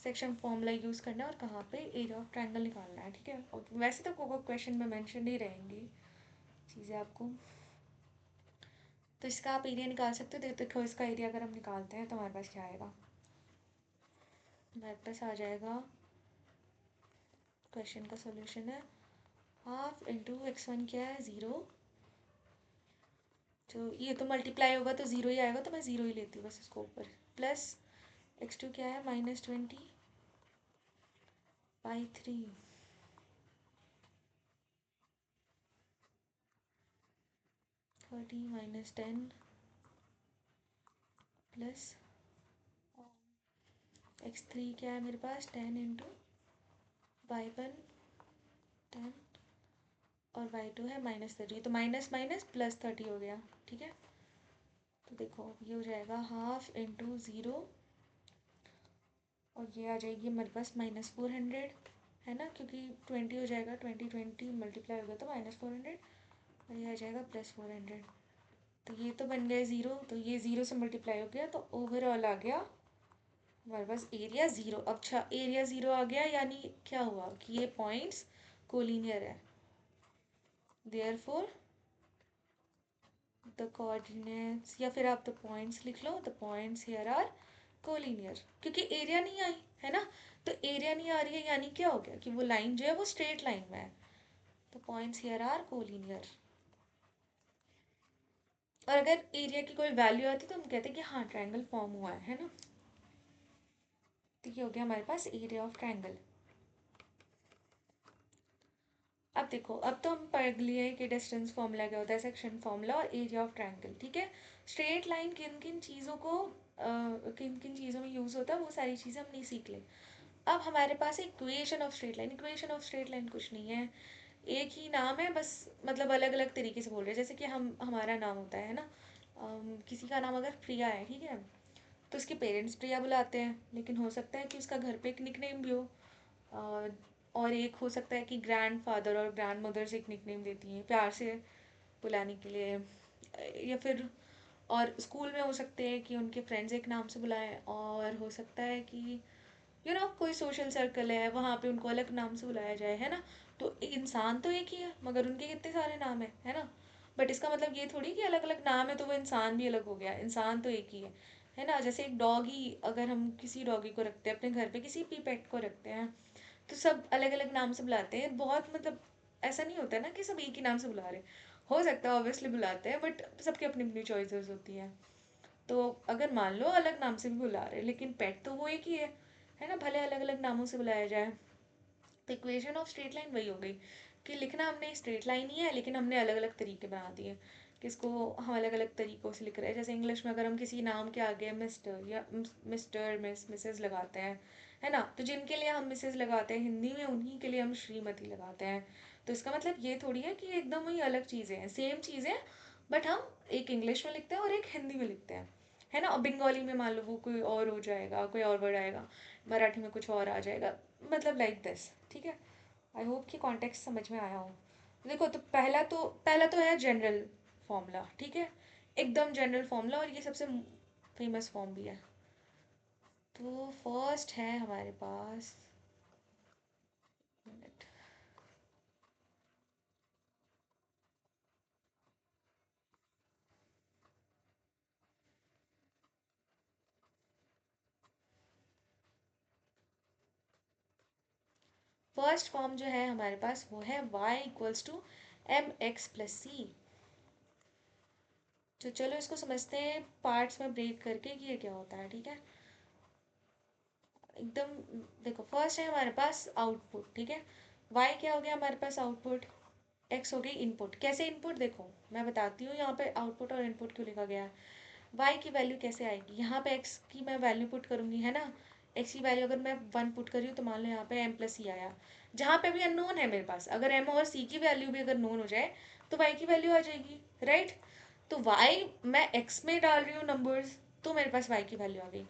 सेक्शन फॉर्मूला यूज़ करना है और कहाँ पे एरिया ऑफ ट्रायंगल निकालना है, ठीक है। और वैसे तो कोई क्वेश्चन में मेंशन ही रहेंगी चीज़ें आपको। तो इसका आप एरिया निकाल सकते हो। देखो इसका एरिया अगर हम निकालते हैं तो हमारे पास क्या आएगा? हमारे पास आ जाएगा, क्वेश्चन का सोल्यूशन है हाफ इंटू x1 क्या है? 0 तो ये तो मल्टीप्लाई होगा तो ज़ीरो ही आएगा, तो मैं ज़ीरो ही लेती हूँ बस इसको ऊपर। प्लस x2 क्या है, -20/3। 30 -10 प्लस x3 क्या है मेरे पास, 10 × y1 10 और y2 है -30, तो माइनस माइनस प्लस 30 हो गया। ठीक है, तो देखो ये हो जाएगा 1/2 × 0 और ये आ जाएगी हमारे पास -400, है ना, क्योंकि 20 हो जाएगा, 20 मल्टीप्लाई हो गया तो -400 और ये आ जाएगा +400। तो ये तो बन गया ज़ीरो, तो ये ज़ीरो से मल्टीप्लाई हो गया, तो ओवरऑल आ गया हमारे पास एरिया ज़ीरो। अच्छा, एरिया ज़ीरो आ गया, यानी क्या हुआ कि ये पॉइंट्स कोलिनियर है, देयरफॉर द कोऑर्डिनेट्स, या फिर आप द पॉइंट्स लिख लो, the points here are collinear, क्योंकि एरिया नहीं आई है ना, तो एरिया नहीं आ रही है, यानी क्या हो गया कि वो लाइन जो है वो स्ट्रेट लाइन में है, तो पॉइंट्स हियर आर कोलिनियर। और अगर एरिया की कोई वैल्यू आती तो हम कहते हैं कि हाँ ट्रायंगल फॉर्म हुआ है ना। तो ये हो गया हमारे पास एरिया ऑफ ट्रायंगल। अब देखो, अब तो हम पढ़ लिए कि डिस्टेंस फॉर्मूला क्या होता है, सेक्शन फॉर्मूला और एरिया ऑफ ट्रायंगल। ठीक है, स्ट्रेट लाइन किन किन चीज़ों को किन किन चीज़ों में यूज़ होता है वो सारी चीज़ें हम नहीं सीख ले। अब हमारे पास equation of straight line, equation of straight line कुछ नहीं है, एक ही नाम है बस, मतलब अलग अलग तरीके से बोल रहे हैं। जैसे कि हमारा नाम होता है ना, किसी का नाम अगर प्रिया है, ठीक है, तो उसके पेरेंट्स प्रिया बुलाते हैं, लेकिन हो सकता है कि उसका घर पे एक निकनेम भी हो, अ, और एक हो सकता है कि ग्रैंड फादर और ग्रैंड मदर्स एक निकनेम देती हैं प्यार से बुलाने के लिए, या फिर और स्कूल में हो सकते हैं कि उनके फ्रेंड्स एक नाम से बुलाएं, और हो सकता है कि कोई सोशल सर्कल है वहाँ पे उनको अलग नाम से बुलाया जाए, है ना। तो इंसान तो एक ही है, मगर उनके कितने सारे नाम है ना। बट इसका मतलब ये थोड़ी कि अलग अलग नाम है तो वो इंसान भी अलग हो गया, इंसान तो एक ही है ना। जैसे एक डॉग ही, अगर हम किसी डॉगी को रखते हैं अपने घर पे, किसी भी पेट को रखते हैं, तो सब अलग अलग नाम से बुलाते हैं, बहुत मतलब ऐसा नहीं होता ना कि सब एक ही नाम से बुला रहे। हो सकता है ऑब्वियसली बुलाते हैं, बट सबकी अपनी अपनी चॉइसेस होती हैं। तो अगर मान लो अलग नाम से भी बुला रहे हैं, लेकिन पेट तो वो एक ही है ना, भले अलग अलग नामों से बुलाया जाए। तो इक्वेशन ऑफ स्ट्रेट लाइन वही हो गई कि लिखना हमने स्ट्रेट लाइन ही है, लेकिन हमने अलग अलग तरीके बना दिए कि इसको हम अलग अलग तरीक़ों से लिख रहे हैं। जैसे इंग्लिश में अगर हम किसी नाम के आगे मिस्टर या मिस्टर मिसेस लगाते हैं, है ना, तो जिनके लिए हम मिसेस लगाते हैं हिंदी में, उन्हीं के लिए हम श्रीमती लगाते हैं। तो इसका मतलब ये थोड़ी है कि एकदम ही अलग चीज़ें हैं, सेम चीज़ें, बट हम एक इंग्लिश में लिखते हैं और एक हिंदी में लिखते हैं, है ना। और बंगाली में मान लो वो कोई और हो जाएगा, कोई और वर्ड आएगा, मराठी में कुछ और आ जाएगा, मतलब लाइक दिस। ठीक है, आई होप कि कॉन्टेक्स्ट समझ में आया हो। देखो, तो पहला तो है जनरल फॉर्मूला, ठीक है, एकदम जनरल फॉर्मूला, और ये सबसे फेमस फॉर्म भी है। तो फर्स्ट है हमारे पास, मिनट, फर्स्ट फॉर्म जो है हमारे पास वो है y = mx + c। तो चलो इसको समझते हैं पार्ट्स में ब्रेक करके कि ये क्या होता है। ठीक है, एकदम देखो, फर्स्ट है हमारे पास आउटपुट। ठीक है, y क्या हो गया हमारे पास आउटपुट, x हो गई इनपुट। कैसे इनपुट, देखो मैं बताती हूँ यहाँ पे आउटपुट और इनपुट क्यों लिखा गया है। y की वैल्यू कैसे आएगी, यहाँ पे x की मैं वैल्यू पुट करूँगी, है ना। x की वैल्यू अगर मैं 1 पुट करी हूँ तो मान लो यहाँ पे m + c आया, जहाँ पे भी अननोन है मेरे पास, अगर m और c की वैल्यू भी अगर नोन हो जाए तो y की वैल्यू आ जाएगी, राइट। तो y मैं x में डाल रही हूँ नंबर्स, तो मेरे पास y की वैल्यू आ गई,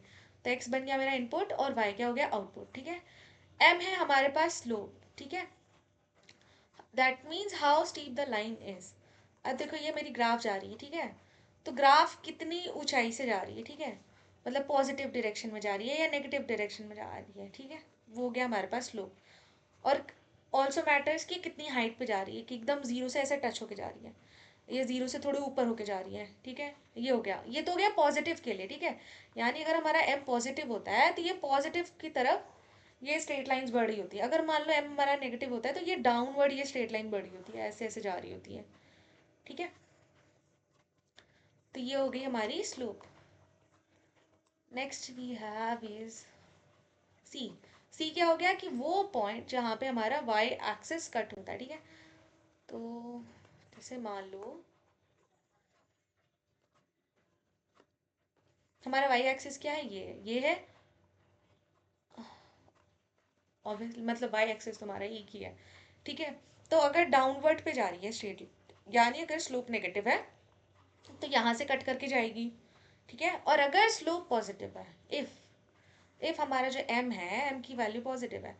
तो x बन गया मेरा इनपुट और y क्या हो गया आउटपुट। ठीक है, m है हमारे पास स्लोप। ठीक है, that means how steep the line is. अब देखो ये मेरी ग्राफ जा रही है, ठीक है, तो ग्राफ कितनी ऊंचाई से जा रही है, ठीक है, मतलब पॉजिटिव डायरेक्शन में जा रही है या नेगेटिव डायरेक्शन में जा रही है। ठीक है, वो हो गया हमारे पास स्लोप। और ऑल्सो मैटर्स कि कितनी हाइट पे जा रही है, कि एकदम जीरो से ऐसे टच होके जा रही है, ये जीरो से थोड़ी ऊपर होके जा रही है। ठीक है, ये हो गया, ये तो हो गया पॉजिटिव के लिए। ठीक है, यानी अगर हमारा एम पॉजिटिव होता है तो ये पॉजिटिव की तरफ ये स्ट्रेट लाइंस बढ़ रही होती है। अगर मान लो एम हमारा नेगेटिव होता है तो ये डाउनवर्ड ये स्ट्रेट लाइन बढ़ रही होती है, ऐसे ऐसे जा रही होती है। ठीक है, तो ये हो गई हमारी slope. Next we have is C. C क्या हो गया कि वो पॉइंट जहाँ पे हमारा वाई एक्सिस कट होता है, ठीक है। तो जैसे मान लो हमारा वाई एक्सिस क्या है, ये है ऑब्वियसली, मतलब वाई एक्सिस तुम्हारा एक ही है, ठीक है। तो अगर डाउनवर्ड पे जा रही है स्ट्रेट, यानी अगर स्लोप नेगेटिव है तो यहाँ से कट करके जाएगी, ठीक है। और अगर स्लोप पॉजिटिव है, इफ हमारा जो एम है, एम की वैल्यू पॉजिटिव है,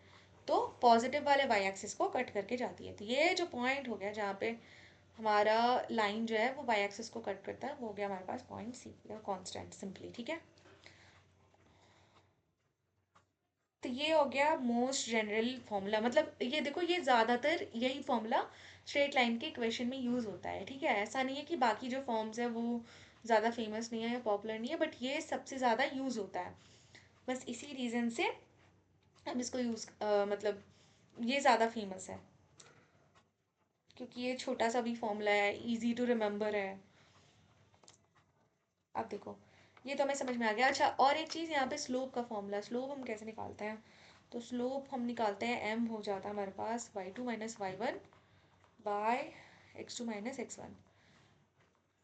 तो पॉजिटिव वाले वाई एक्सिस को कट करके जाती है। तो ये जो पॉइंट हो गया जहाँ पे हमारा लाइन जो है वो वाई एक्सिस को कट करता है, वो हो गया हमारे पास पॉइंट सी या कांस्टेंट सिंपली, ठीक है। तो ये हो गया मोस्ट जनरल फॉर्मूला, मतलब ये देखो ये ज़्यादातर यही फॉर्मूला स्ट्रेट लाइन के इक्वेशन में यूज़ होता है, ठीक है। ऐसा नहीं है कि बाकी जो फॉर्म्स है वो ज़्यादा फेमस नहीं है या पॉपुलर नहीं है, बट ये सबसे ज़्यादा यूज़ होता है। बस इसी रीज़न से हम इसको मतलब ये ज़्यादा फेमस है, क्योंकि ये छोटा सा भी फॉर्मूला है, इजी टू रिमेंबर है। अब देखो ये तो हमें समझ में आ गया। अच्छा, और एक चीज़ यहाँ पे स्लोप का फॉर्मूला, स्लोप हम कैसे निकालते हैं, तो स्लोप हम निकालते हैं, एम हो जाता है हमारे पास y2 minus y1 bye x2 minus x1।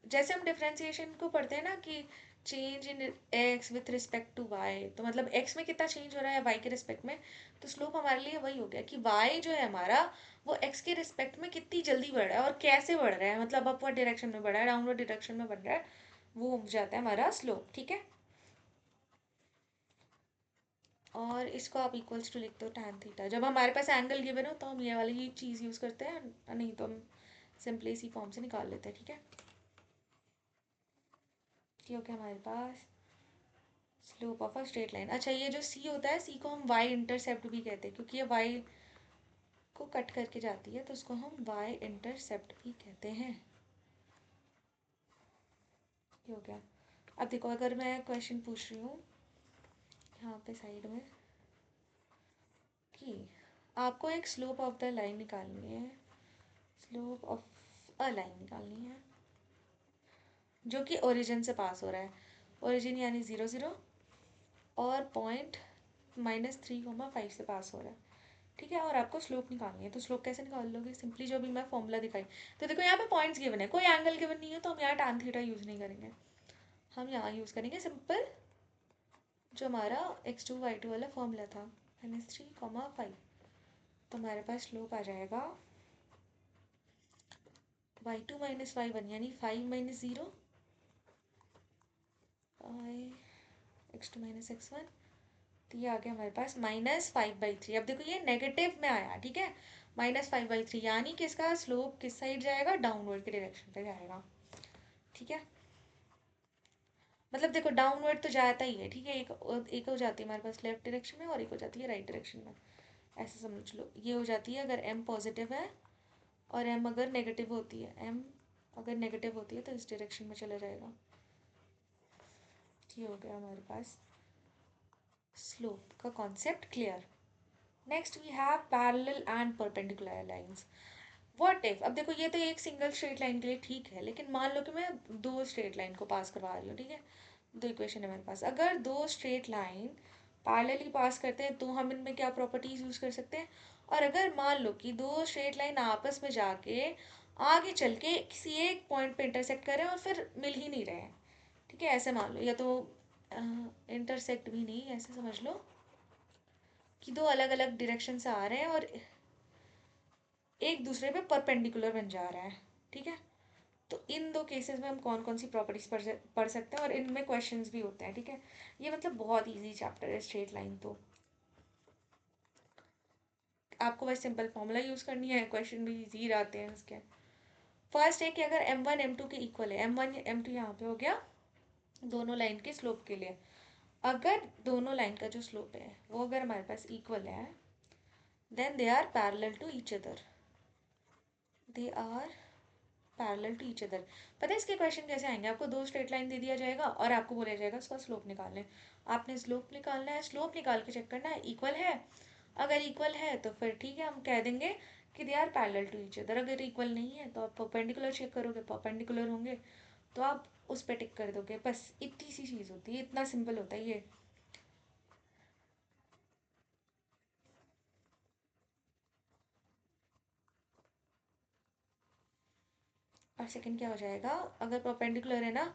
जैसे हम डिफ्रेंसिएशन को पढ़ते हैं ना कि change in x with respect to y, तो मतलब x में कितना चेंज हो रहा है y के रिस्पेक्ट में, तो स्लोप हमारे लिए वही हो गया कि y जो है हमारा वो x के रिस्पेक्ट में कितनी जल्दी बढ़ रहा है और कैसे बढ़ रहा है, मतलब अपवर्ड डायरेक्शन में बढ़ रहा है, डाउनवर्ड डायरेक्शन में बढ़ रहा है, वो हो जाता है हमारा स्लोप, ठीक है। और इसको आप इक्वल्स टू लिखते हो टैन थीटा, जब हमारे पास एंगल गिवन हो तो हम ये वाली चीज़ यूज़ करते हैं, नहीं तो हम सिंपली इसी फॉर्म से निकाल लेते हैं, ठीक है। ये हो गया हमारे पास slope of a straight line. अच्छा, ये जो सी होता है, सी को हम वाई इंटरसेप्ट भी कहते हैं, क्योंकि ये वाई को कट करके जाती है, तो उसको हम वाई इंटरसेप्ट भी कहते हैं। ये हो गया। अब देखो अगर मैं क्वेश्चन पूछ रही हूँ यहाँ पे साइड में कि आपको एक स्लोप ऑफ द लाइन निकालनी है, स्लोप ऑफ अ लाइन निकालनी है जो कि ओरिजिन से पास हो रहा है, ओरिजिन यानी 0 0 और पॉइंट -3,5 से पास हो रहा है, ठीक है। और आपको स्लोप निकालनी है, तो स्लोप कैसे निकाल लोगे, सिंपली जो भी मैं फॉर्मूला दिखाई, तो देखो यहाँ पे पॉइंट्स गिवन है, कोई एंगल गिवन नहीं है, तो हम यहाँ tan थीटा यूज़ नहीं करेंगे, हम यहाँ यूज़ करेंगे सिंपल जो हमारा x2 y2 वाला फॉर्मूला था, -3,5। तो हमारे पास स्लोप आ जाएगा y2 माइनस y1 यानी 5 माइनस 0 x2 माइनस x1। तो ये आ गया हमारे पास -5/3। अब देखो ये नेगेटिव में आया, ठीक है, -5/3 यानी कि इसका स्लोप किस साइड जाएगा, डाउनवर्ड के डायरेक्शन पे जाएगा, ठीक है। मतलब देखो डाउनवर्ड तो जाता ही है, ठीक है, एक हो जाती है हमारे पास लेफ्ट डायरेक्शन में और एक हो जाती है राइट डायरेक्शन में, ऐसे समझ लो। ये हो जाती है अगर m पॉजिटिव है, और m अगर नेगेटिव होती है, m अगर नेगेटिव होती है तो इस डायरेक्शन में चला जाएगा। ये हो गया हमारे पास स्लोप का concept clear. Next we have parallel and perpendicular lines. What if, अब देखो ये तो एक सिंगल स्ट्रेट लाइन के लिए ठीक है, लेकिन मान लो कि मैं दो स्ट्रेट लाइन को पास करवा रही हूँ, ठीक है, दो इक्वेशन है मेरे पास, अगर दो स्ट्रेट लाइन पैरेलली पास करते हैं तो हम इनमें क्या प्रॉपर्टीज यूज कर सकते हैं, और अगर मान लो कि दो स्ट्रेट लाइन आपस में जाके आगे चल के किसी एक पॉइंट पे इंटरसेक्ट कर रहे हैं और फिर मिल ही नहीं रहे हैं, ठीक है, ऐसे मान लो, या तो इंटरसेक्ट भी नहीं, ऐसे समझ लो कि दो अलग अलग डायरेक्शन से आ रहे हैं और एक दूसरे पे परपेंडिकुलर बन जा रहा है, ठीक है। तो इन दो केसेस में हम कौन कौन सी प्रॉपर्टीज पढ़ सकते हैं, और इनमें क्वेश्चंस भी होते हैं, ठीक है। ये मतलब बहुत इजी चैप्टर है स्ट्रेट लाइन, तो आपको बस सिंपल फॉर्मूला यूज करनी है, क्वेश्चन भी इजी आते हैं इसके। फर्स्ट है कि अगर m1 m2 के इक्वल है, m1 m2 यहाँ पे हो गया दोनों लाइन के स्लोप के लिए, अगर दोनों लाइन का जो स्लोप है वो अगर हमारे पास इक्वल है, then they are parallel to each other, they are parallel to each other. पता है इसके क्वेश्चन कैसे आएंगे, आपको दो स्ट्रेट लाइन दे दिया जाएगा और आपको बोला जाएगा उसका स्लोप निकालना है, आपने स्लोप निकालना है, स्लोप निकाल के चेक करना है इक्वल है, अगर इक्वल है तो फिर ठीक है, हम कह देंगे कि they are parallel to each other. अगर इक्वल नहीं है तो आप परपेंडिकुलर चेक करोगे, परपेंडिकुलर होंगे तो आप उस पर टिक कर दोगे, बस इतनी सी चीज़ होती है, इतना सिंपल होता है ये। और सेकंड क्या हो जाएगा, अगर परपेंडिकुलर है ना,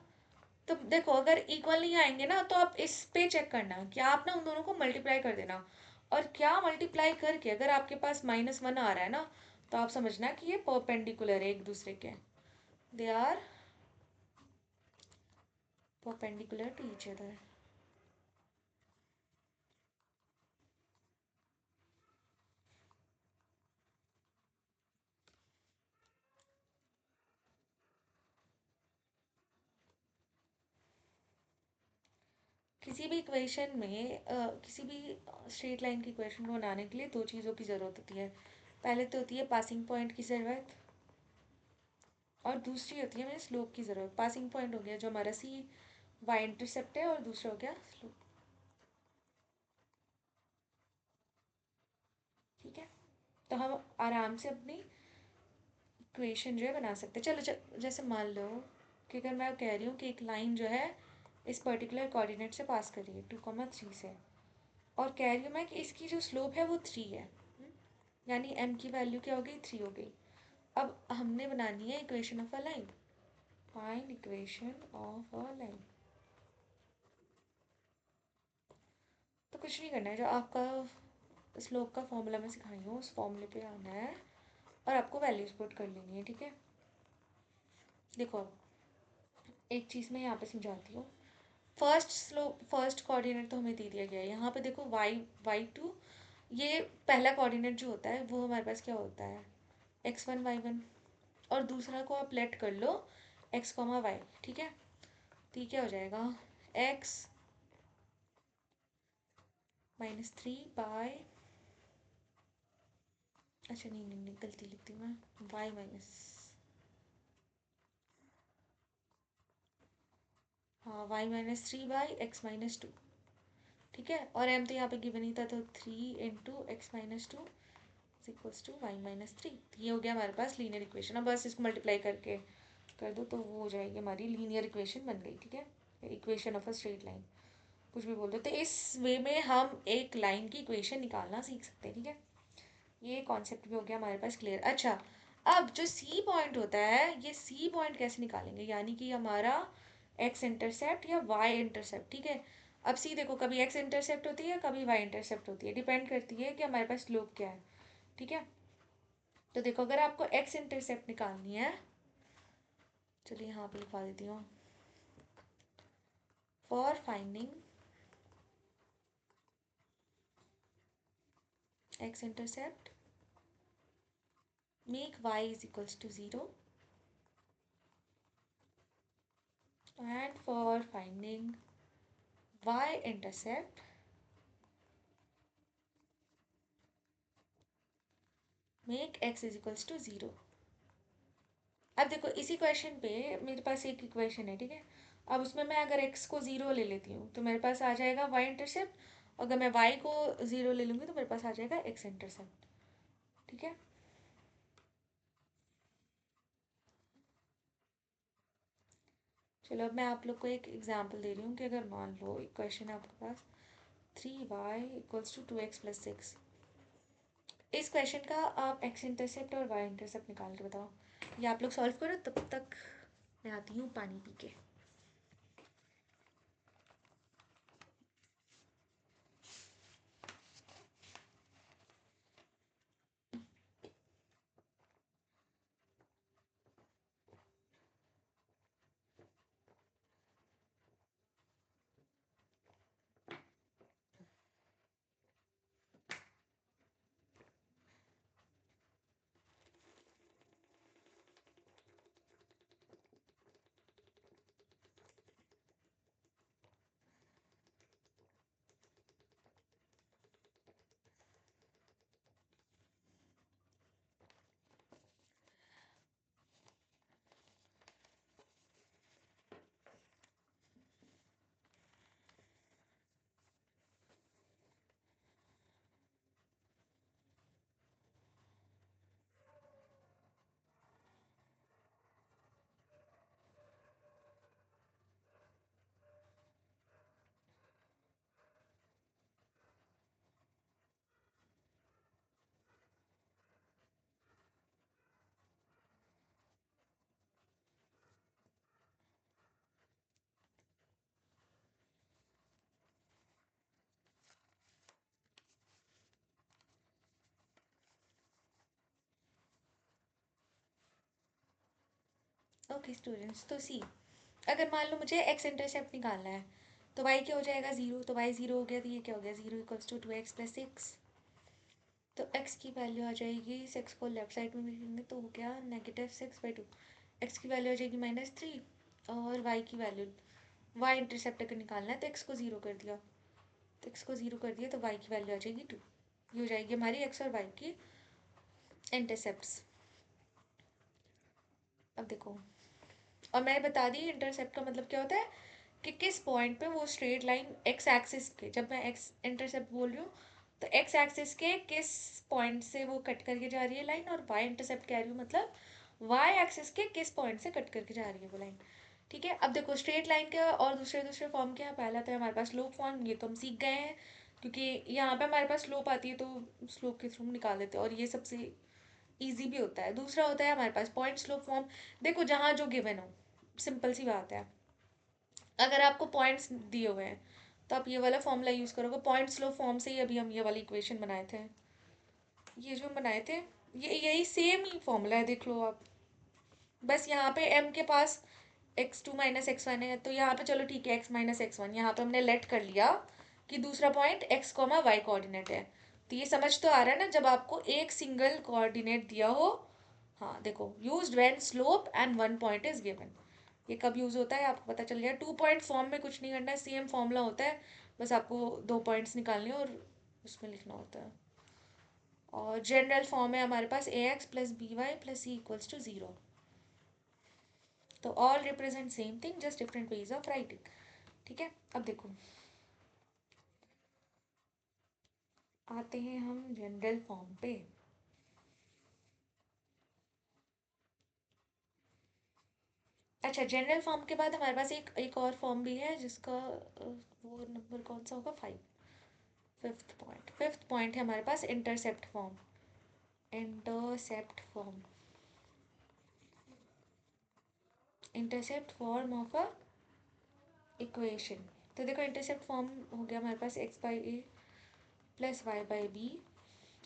तो देखो अगर इक्वल नहीं आएंगे ना तो आप इस पे चेक करना कि आप ना उन दोनों को मल्टीप्लाई कर देना, और क्या मल्टीप्लाई करके अगर आपके पास -1 आ रहा है ना, तो आप समझना कि ये परपेंडिकुलर है एक दूसरे के, they are perpendicular to each other. किसी भी इक्वेशन में किसी भी स्ट्रेट लाइन की इक्वेशन को बनाने के लिए दो चीज़ों की ज़रूरत होती है। पहले तो होती है पासिंग पॉइंट की ज़रूरत, और दूसरी होती है हमें स्लोप की ज़रूरत। पासिंग पॉइंट हो गया जो हमारा सी वाई इंटरसेप्ट है, और दूसरा हो गया स्लोप। ठीक है, तो हम आराम से अपनी इक्वेशन जो है बना सकते हैं। चलो जैसे मान लो कि अगर मैं कह रही हूँ कि एक लाइन जो है इस पर्टिकुलर कोऑर्डिनेट से पास कर रही है 2,3 से, और कह रही हूँ मैं कि इसकी जो स्लोप है वो 3 है, यानी m की वैल्यू क्या हो गई, 3 हो गई। अब हमने बनानी है equation of a line, find equation of a line. तो कुछ नहीं करना है, जो आपका स्लोप का फॉर्मूला मैं सिखाई हूँ उस फॉर्मूले पे आना है, और आपको वैल्यूज पुट कर लेनी है। ठीक है, देखो एक चीज़ मैं यहाँ पे समझाती हूँ। फर्स्ट कोऑर्डिनेट तो हमें दे दिया गया है यहाँ पे, देखो y2, ये पहला कोऑर्डिनेट जो होता है वो हमारे पास क्या होता है, x1 y1, और दूसरा को आप लेट कर लो x, y। ठीक है, तो ये क्या हो जाएगा, x -3 बाय, अच्छा नहीं गलती लिखती हूँ मैं, y माइनस, हाँ y-3/x-2। ठीक है, और m तो यहाँ पे गिवन ही था, तो 3 × x-2 इक्वल्स टू y-3। ये हो गया हमारे पास लीनियर इक्वेशन। अब बस इसको मल्टीप्लाई करके कर दो तो वो हो जाएगी हमारी लीनियर इक्वेशन बन गई। ठीक है, equation of a straight line, कुछ भी बोल दो। तो इस वे में हम एक लाइन की इक्वेशन निकालना सीख सकते हैं। ठीक है, ये कॉन्सेप्ट भी हो गया हमारे पास क्लियर। अच्छा, अब जो सी पॉइंट होता है, ये सी पॉइंट कैसे निकालेंगे, यानी कि हमारा एक्स इंटरसेप्ट या वाई इंटरसेप्ट। ठीक है, अब सी देखो, कभी एक्स इंटरसेप्ट होती है, कभी वाई इंटरसेप्ट होती है, डिपेंड करती है कि हमारे पास स्लोप क्या है। ठीक है, तो देखो अगर आपको एक्स इंटरसेप्ट निकालनी है, चलिए यहाँ पे लिखवा देती हूँ, for finding X intercept make Y is equals to 0, and for finding Y intercept make X is equals to 0। अब देखो इसी क्वेश्चन पे मेरे पास एक इक्वेशन है। ठीक है, अब उसमें मैं अगर x को 0 ले लेती हूँ तो मेरे पास आ जाएगा y इंटरसेप्ट, अगर मैं y को 0 ले लूँगी तो मेरे पास आ जाएगा x इंटरसेप्ट। ठीक है, चलो अब मैं आप लोग को एक एग्जांपल दे रही हूँ कि अगर मान लो एक क्वेश्चन है आपके पास, 3y इक्वल्स टू 2x+6। इस क्वेश्चन का आप x इंटरसेप्ट और y इंटरसेप्ट निकाल के बताओ। ये आप लोग सॉल्व करो, तब तक मैं आती हूँ पानी पी के। ओके स्टूडेंट्स, तो सी, अगर मान लो मुझे एक्स इंटरसेप्ट निकालना है तो वाई क्या हो जाएगा, ज़ीरो। तो वाई ज़ीरो हो गया, तो ये क्या हो गया, zero equals to 2x plus 6। तो x की वैल्यू आ जाएगी, 6 को लेफ्ट साइड में लिखेंगे तो हो गया -6/2। x की वैल्यू आ जाएगी -3, और y की वैल्यू, y इंटरसेप्ट अगर निकालना है तो x को ज़ीरो कर दिया, तो x को ज़ीरो कर दिया तो y की वैल्यू आ जाएगी 2। ये हो जाएगी हमारी x और y की इंटरसेप्ट्स। अब देखो, और मैं बता दी इंटरसेप्ट का मतलब क्या होता है कि किस पॉइंट पे वो स्ट्रेट लाइन एक्स एक्सिस के, जब मैं एक्स इंटरसेप्ट बोल रही हूँ तो एक्स एक्सिस के किस पॉइंट से वो कट करके जा रही है लाइन, और वाई इंटरसेप्ट कह रही हूँ मतलब वाई एक्सिस के किस पॉइंट से कट करके जा रही है वो लाइन। ठीक है, अब देखो स्ट्रेट लाइन का और दूसरे दूसरे फॉर्म क्या है। पहला तो है हमारे पास स्लोप फॉर्म, ये तो हम सीख गए हैं क्योंकि यहाँ पे हमारे पास स्लोप आती है तो स्लोप के थ्रू निकाल देते हैं, और ये सबसे ईजी भी होता है। दूसरा होता है हमारे पास पॉइंट स्लोप फॉर्म। देखो जहाँ जो गिवन हो, सिंपल सी बात है, अगर आपको पॉइंट्स दिए हुए हैं तो आप ये वाला फॉर्मूला यूज़ करोगे। पॉइंट स्लो फॉर्म से ही अभी हम ये वाली इक्वेशन बनाए थे, ये जो हम बनाए थे, ये यही सेम ही फॉर्मूला है, देख लो आप। बस यहाँ पे m के पास x2 माइनस x1 है, तो यहाँ पे चलो ठीक है x माइनस x1, यहाँ पे हमने लेट कर लिया कि दूसरा point x comma Y coordinate है। तो ये समझ तो आ रहा है ना, जब आपको एक सिंगल कोऑर्डिनेट दिया हो। हाँ देखो, used when slope and one point is given. ये कब यूज़ होता है आपको पता चल गया। 2 पॉइंट फॉर्म में कुछ नहीं करना है, सेम फॉर्मूला होता है, बस आपको 2 पॉइंट्स निकालने और उसमें लिखना होता है। और जनरल फॉर्म है हमारे पास ax plus B Y plus C equals to 0। तो all represent same thing, just different ways of writing. ठीक है, अब देखो आते हैं हम जनरल फॉर्म पे। अच्छा, जनरल फॉर्म के बाद हमारे पास एक एक और फॉर्म भी है जिसका वो नंबर कौन सा होगा, 5। फिफ्थ पॉइंट है हमारे पास intercept form. Intercept form, intercept form of a equation. तो देखो इंटरसेप्ट फॉर्म हो गया हमारे पास x/a plus y/b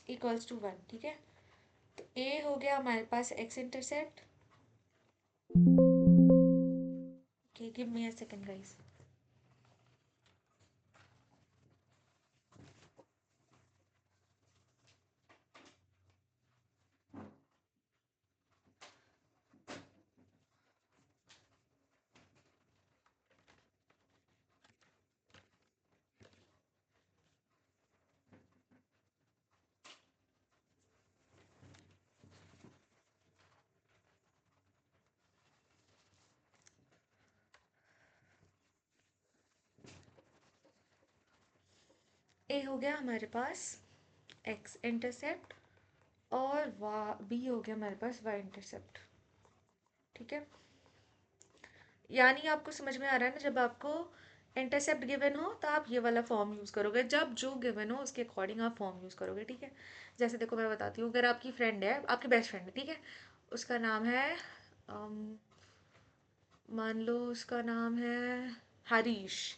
equals to 1। ठीक है, तो a हो गया हमारे पास x intercept. Okay, give me a second guys. a हो गया हमारे पास x इंटरसेप्ट, और b हो गया हमारे पास y इंटरसेप्ट। ठीक है, यानी आपको समझ में आ रहा है ना, जब आपको इंटरसेप्ट गिवन हो तो आप ये वाला फॉर्म यूज़ करोगे, जब जो गिवन हो उसके अकॉर्डिंग आप फॉर्म यूज़ करोगे। ठीक है, जैसे देखो मैं बताती हूँ, अगर आपकी फ्रेंड है, आपकी बेस्ट फ्रेंड है, ठीक है, उसका नाम है मान लो उसका नाम है हरीश।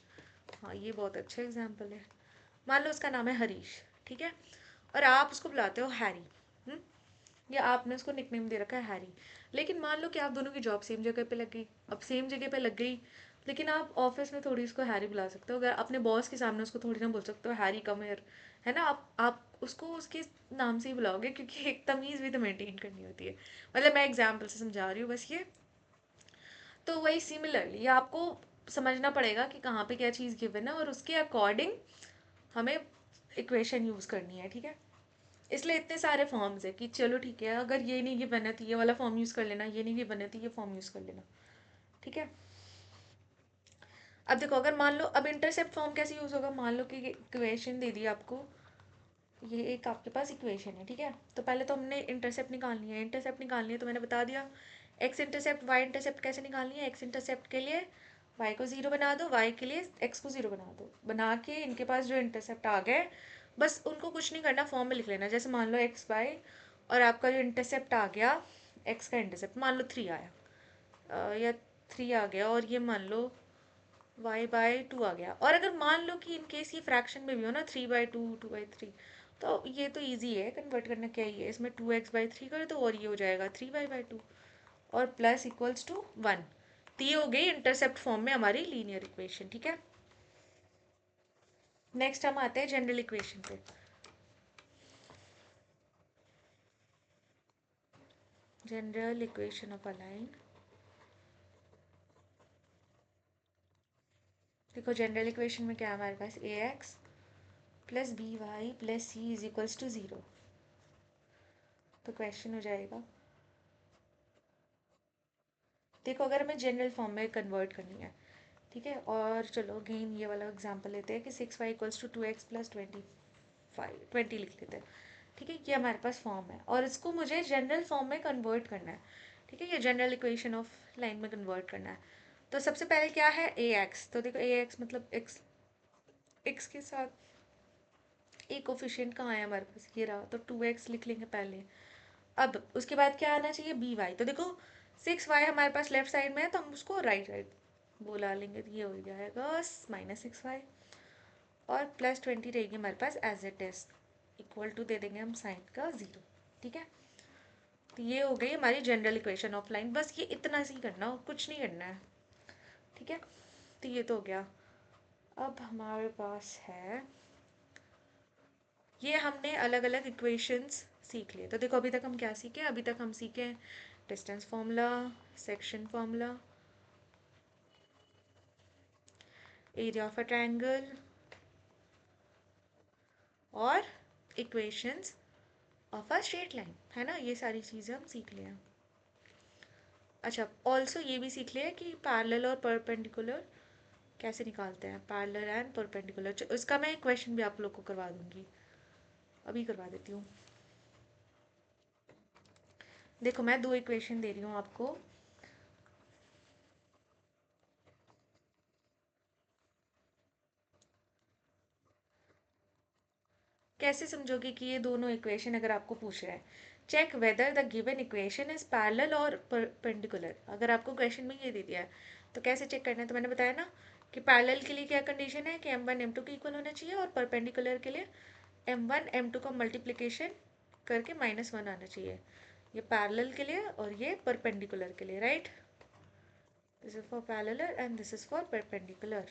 हाँ, ये बहुत अच्छा एग्जाम्पल है। मान लो उसका नाम है हरीश, ठीक है, और आप उसको बुलाते हो हैरी। हम्म, या आपने उसको निकनेम दे रखा है हैरी। लेकिन मान लो कि आप दोनों की जॉब सेम जगह पे लग गई। अब सेम जगह पे लग गई, लेकिन आप ऑफिस में थोड़ी उसको हैरी बुला सकते हो, अगर अपने बॉस के सामने उसको थोड़ी ना बोल सकते हो हैरी कम हियर, है ना। आप उसको उसके नाम से ही बुलाओगे, क्योंकि एक तमीज़ भी तो मेंटेन करनी होती है। मतलब मैं एग्जाम्पल से समझा रही हूँ बस ये। तो वही सिमिलरली आपको समझना पड़ेगा कि कहाँ पे क्या चीज़ गिवन है, और उसके अकॉर्डिंग हमें इक्वेशन यूज़ करनी है। ठीक है, इसलिए इतने सारे फॉर्म्स है कि चलो ठीक है, अगर ये नहीं गिवन है तो ये वाला फॉर्म यूज़ कर लेना, ये नहीं गिवन है तो ये फॉर्म यूज़ कर लेना। ठीक है, अब देखो, अगर मान लो अब इंटरसेप्ट फॉर्म कैसे यूज़ होगा। मान लो कि इक्वेशन दे दी आपको, ये एक आपके पास इक्वेशन है। ठीक है, तो पहले तो हमने इंटरसेप्ट निकालनी है। इंटरसेप्ट निकालनी है तो मैंने बता दिया, एक्स इंटरसेप्ट वाई इंटरसेप्ट कैसे निकालनी है। एक्स इंटरसेप्ट के लिए वाई को ज़ीरो बना दो, वाई के लिए एक्स को ज़ीरो बना दो। बना के इनके पास जो इंटरसेप्ट आ गए, बस उनको कुछ नहीं करना, फॉर्म में लिख लेना। जैसे मान लो एक्स वाई, और आपका जो इंटरसेप्ट आ गया, एक्स का इंटरसेप्ट मान लो 3 आया, या 3 आ गया, और ये मान लो y/2 आ गया। और अगर मान लो कि इन केस ये फ्रैक्शन में भी हो ना, 3/2 2/3, तो ये तो इजी है कन्वर्ट करना, क्या ही है इसमें, 2x/3 कर दो और ये हो जाएगा 3y/2। और प्लस इक्वल्स टू 1। तो ये हो गई इंटरसेप्ट फॉर्म में हमारी लीनियर इक्वेशन। ठीक है, नेक्स्ट हम आते हैं जनरल इक्वेशन पे। General equation of a line. देखो जनरल इक्वेशन में क्या है हमारे पास, A X plus B Y plus C is equals to 0। तो क्वेश्चन हो जाएगा, देखो अगर हमें जनरल फॉर्म में कन्वर्ट करनी है, ठीक है, और चलो अगेन ये वाला एग्जांपल लेते हैं कि 6y equals to 2x plus 20 लिख लेते हैं। ठीक है, ये हमारे पास फॉर्म है और इसको मुझे जनरल फॉर्म में कन्वर्ट करना है। ठीक है, ये जनरल इक्वेशन ऑफ लाइन में कन्वर्ट करना है। तो सबसे पहले क्या है, ए एक्स। तो देखो ए एक्स मतलब एक्स, एक्स के साथ एक कोफिशिएंट कहाँ है हमारे पास, ये रहा, तो 2x लिख लेंगे पहले। अब उसके बाद क्या आना चाहिए, बी वाई। तो देखो 6y हमारे पास लेफ्ट साइड में है तो हम उसको राइट राइट बोला लेंगे, तो ये हो जाएगा -6y और प्लस 20 रहेगी हमारे पास as it is, equal to दे देंगे हम साइन का 0। ठीक है, तो ये हो गई हमारी जनरल इक्वेशन ऑफ लाइन। बस ये इतना सी करना हो, कुछ नहीं करना है। ठीक है, तो ये तो हो गया। अब हमारे पास है, ये हमने अलग अलग इक्वेशंस सीख लिए। तो देखो अभी तक हम क्या सीखे, अभी तक हम सीखे distance formula, section formula, area of a triangle और equations of a straight line, है ना, ये सारी चीज़ें हम सीख लिए हैं। अच्छा, ऑल्सो ये भी सीख लिया कि पैरेलल और परपेंडिकुलर कैसे निकालते हैं, पैरेलल एंड परपेंडिकुलर। उसका मैं एक क्वेश्चन भी आप लोग को करवा दूंगी, अभी करवा देती हूँ। देखो मैं दो इक्वेशन दे रही हूँ आपको, कैसे समझोगे कि ये दोनों इक्वेशन अगर आपको पूछ रहा है, check whether the given equation is parallel और परपेंडिकुलर। अगर आपको क्वेश्चन में ये दे दिया है तो कैसे चेक करना है, तो मैंने बताया ना कि पैरेलल के लिए क्या कंडीशन है कि m1 m2 के इक्वल होना चाहिए और परपेंडिकुलर के लिए m1 m2 का मल्टीप्लिकेशन करके -1 आना चाहिए। ये पैरेलल के लिए और ये परपेंडिकुलर के लिए, right. This is for parallel and this is for perpendicular.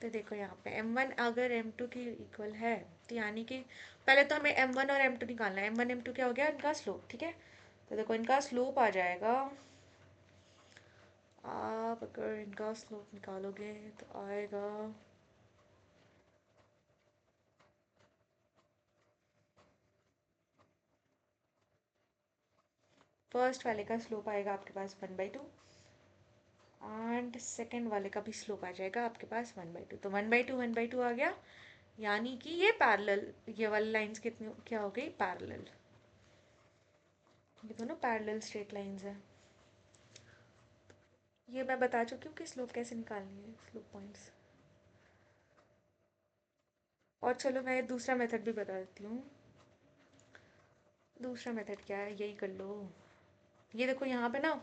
तो देखो यहाँ पे m1 अगर m2 के इक्वल है तो यानी कि पहले तो हमें m1 और m2 निकालना है। m1 m2 क्या हो गया, इनका स्लोप। ठीक है, तो देखो इनका स्लोप आ जाएगा, आप अगर इनका स्लोप निकालोगे तो आएगा फर्स्ट वाले का स्लोप आएगा आपके पास 1/2 एंड सेकेंड वाले का भी स्लोप आ जाएगा आपके पास 1/2। तो 1/2 1/2 आ गया, यानी कि ये पैरेलल, ये वाली लाइंस कितनी क्या हो गई, पैरेलल। ये दोनों पैरेलल स्ट्रेट लाइंस है। ये मैं बता चुकी हूँ कि स्लोप कैसे निकालनी है, स्लोप पॉइंट्स। और चलो मैं दूसरा मेथड भी बता देती हूँ। दूसरा मेथड क्या है, यही कर लो। ये देखो यहाँ पे ना,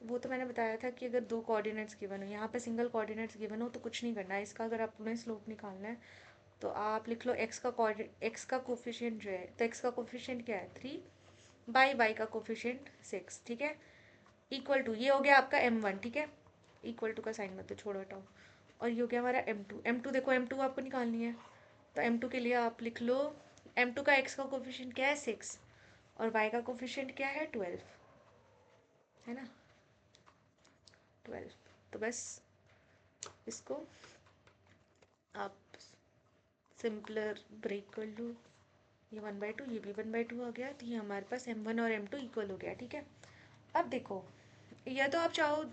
वो तो मैंने बताया था कि अगर दो कोऑर्डिनेट्स गिवन हो, यहाँ पे सिंगल कोऑर्डिनेट्स गिवन हो तो कुछ नहीं करना है इसका। अगर आपने स्लोप निकालना है तो आप लिख लो एक्स का कोफिशिएंट जो है, तो एक्स का कोफिशिएंट क्या है 3 बाई वाई का कोफिशिएंट 6। ठीक है, इक्वल टू, ये हो गया आपका m1। ठीक है, इक्वल टू का साइन मत दो, छोड़ो हटाओ। और ये हो गया हमारा m2। m2 देखो m2 आपको निकालनी है, तो m2 के लिए आप लिख लो, m2 का x का कोफिशिएंट क्या है 6 और y का कोफिशिएंट क्या है 12, है ना, 12। तो बस इसको आप सिंपलर ब्रेक कर लो, ये 1/2, ये भी 1/2 आ गया, तो ये हमारे पास m1 और m2 इक्वल हो गया। ठीक है, अब देखो या तो आप चाहो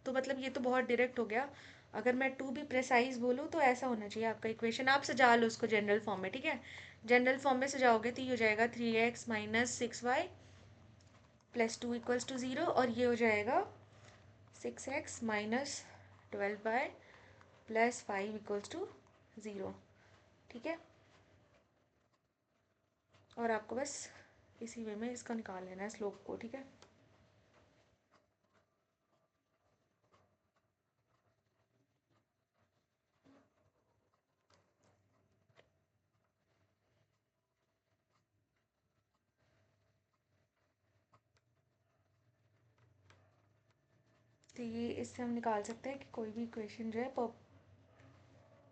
तो मतलब ये तो बहुत डायरेक्ट हो गया, अगर मैं टू भी प्रिसाइज बोलूँ तो ऐसा होना चाहिए आपका इक्वेशन। आप सजा लो उसको जनरल फॉर्म में। ठीक है, जनरल फॉर्म में सजाओगे तो ये हो जाएगा 3x minus 6y plus 2 equals to 0 और ये हो जाएगा 6x minus 12y plus 5 equals to 0। ठीक है, और आपको बस इसी वे में इसका निकाल लेना है स्लोप को। ठीक है, तो ये इससे हम निकाल सकते हैं कि कोई भी इक्वेशन जो है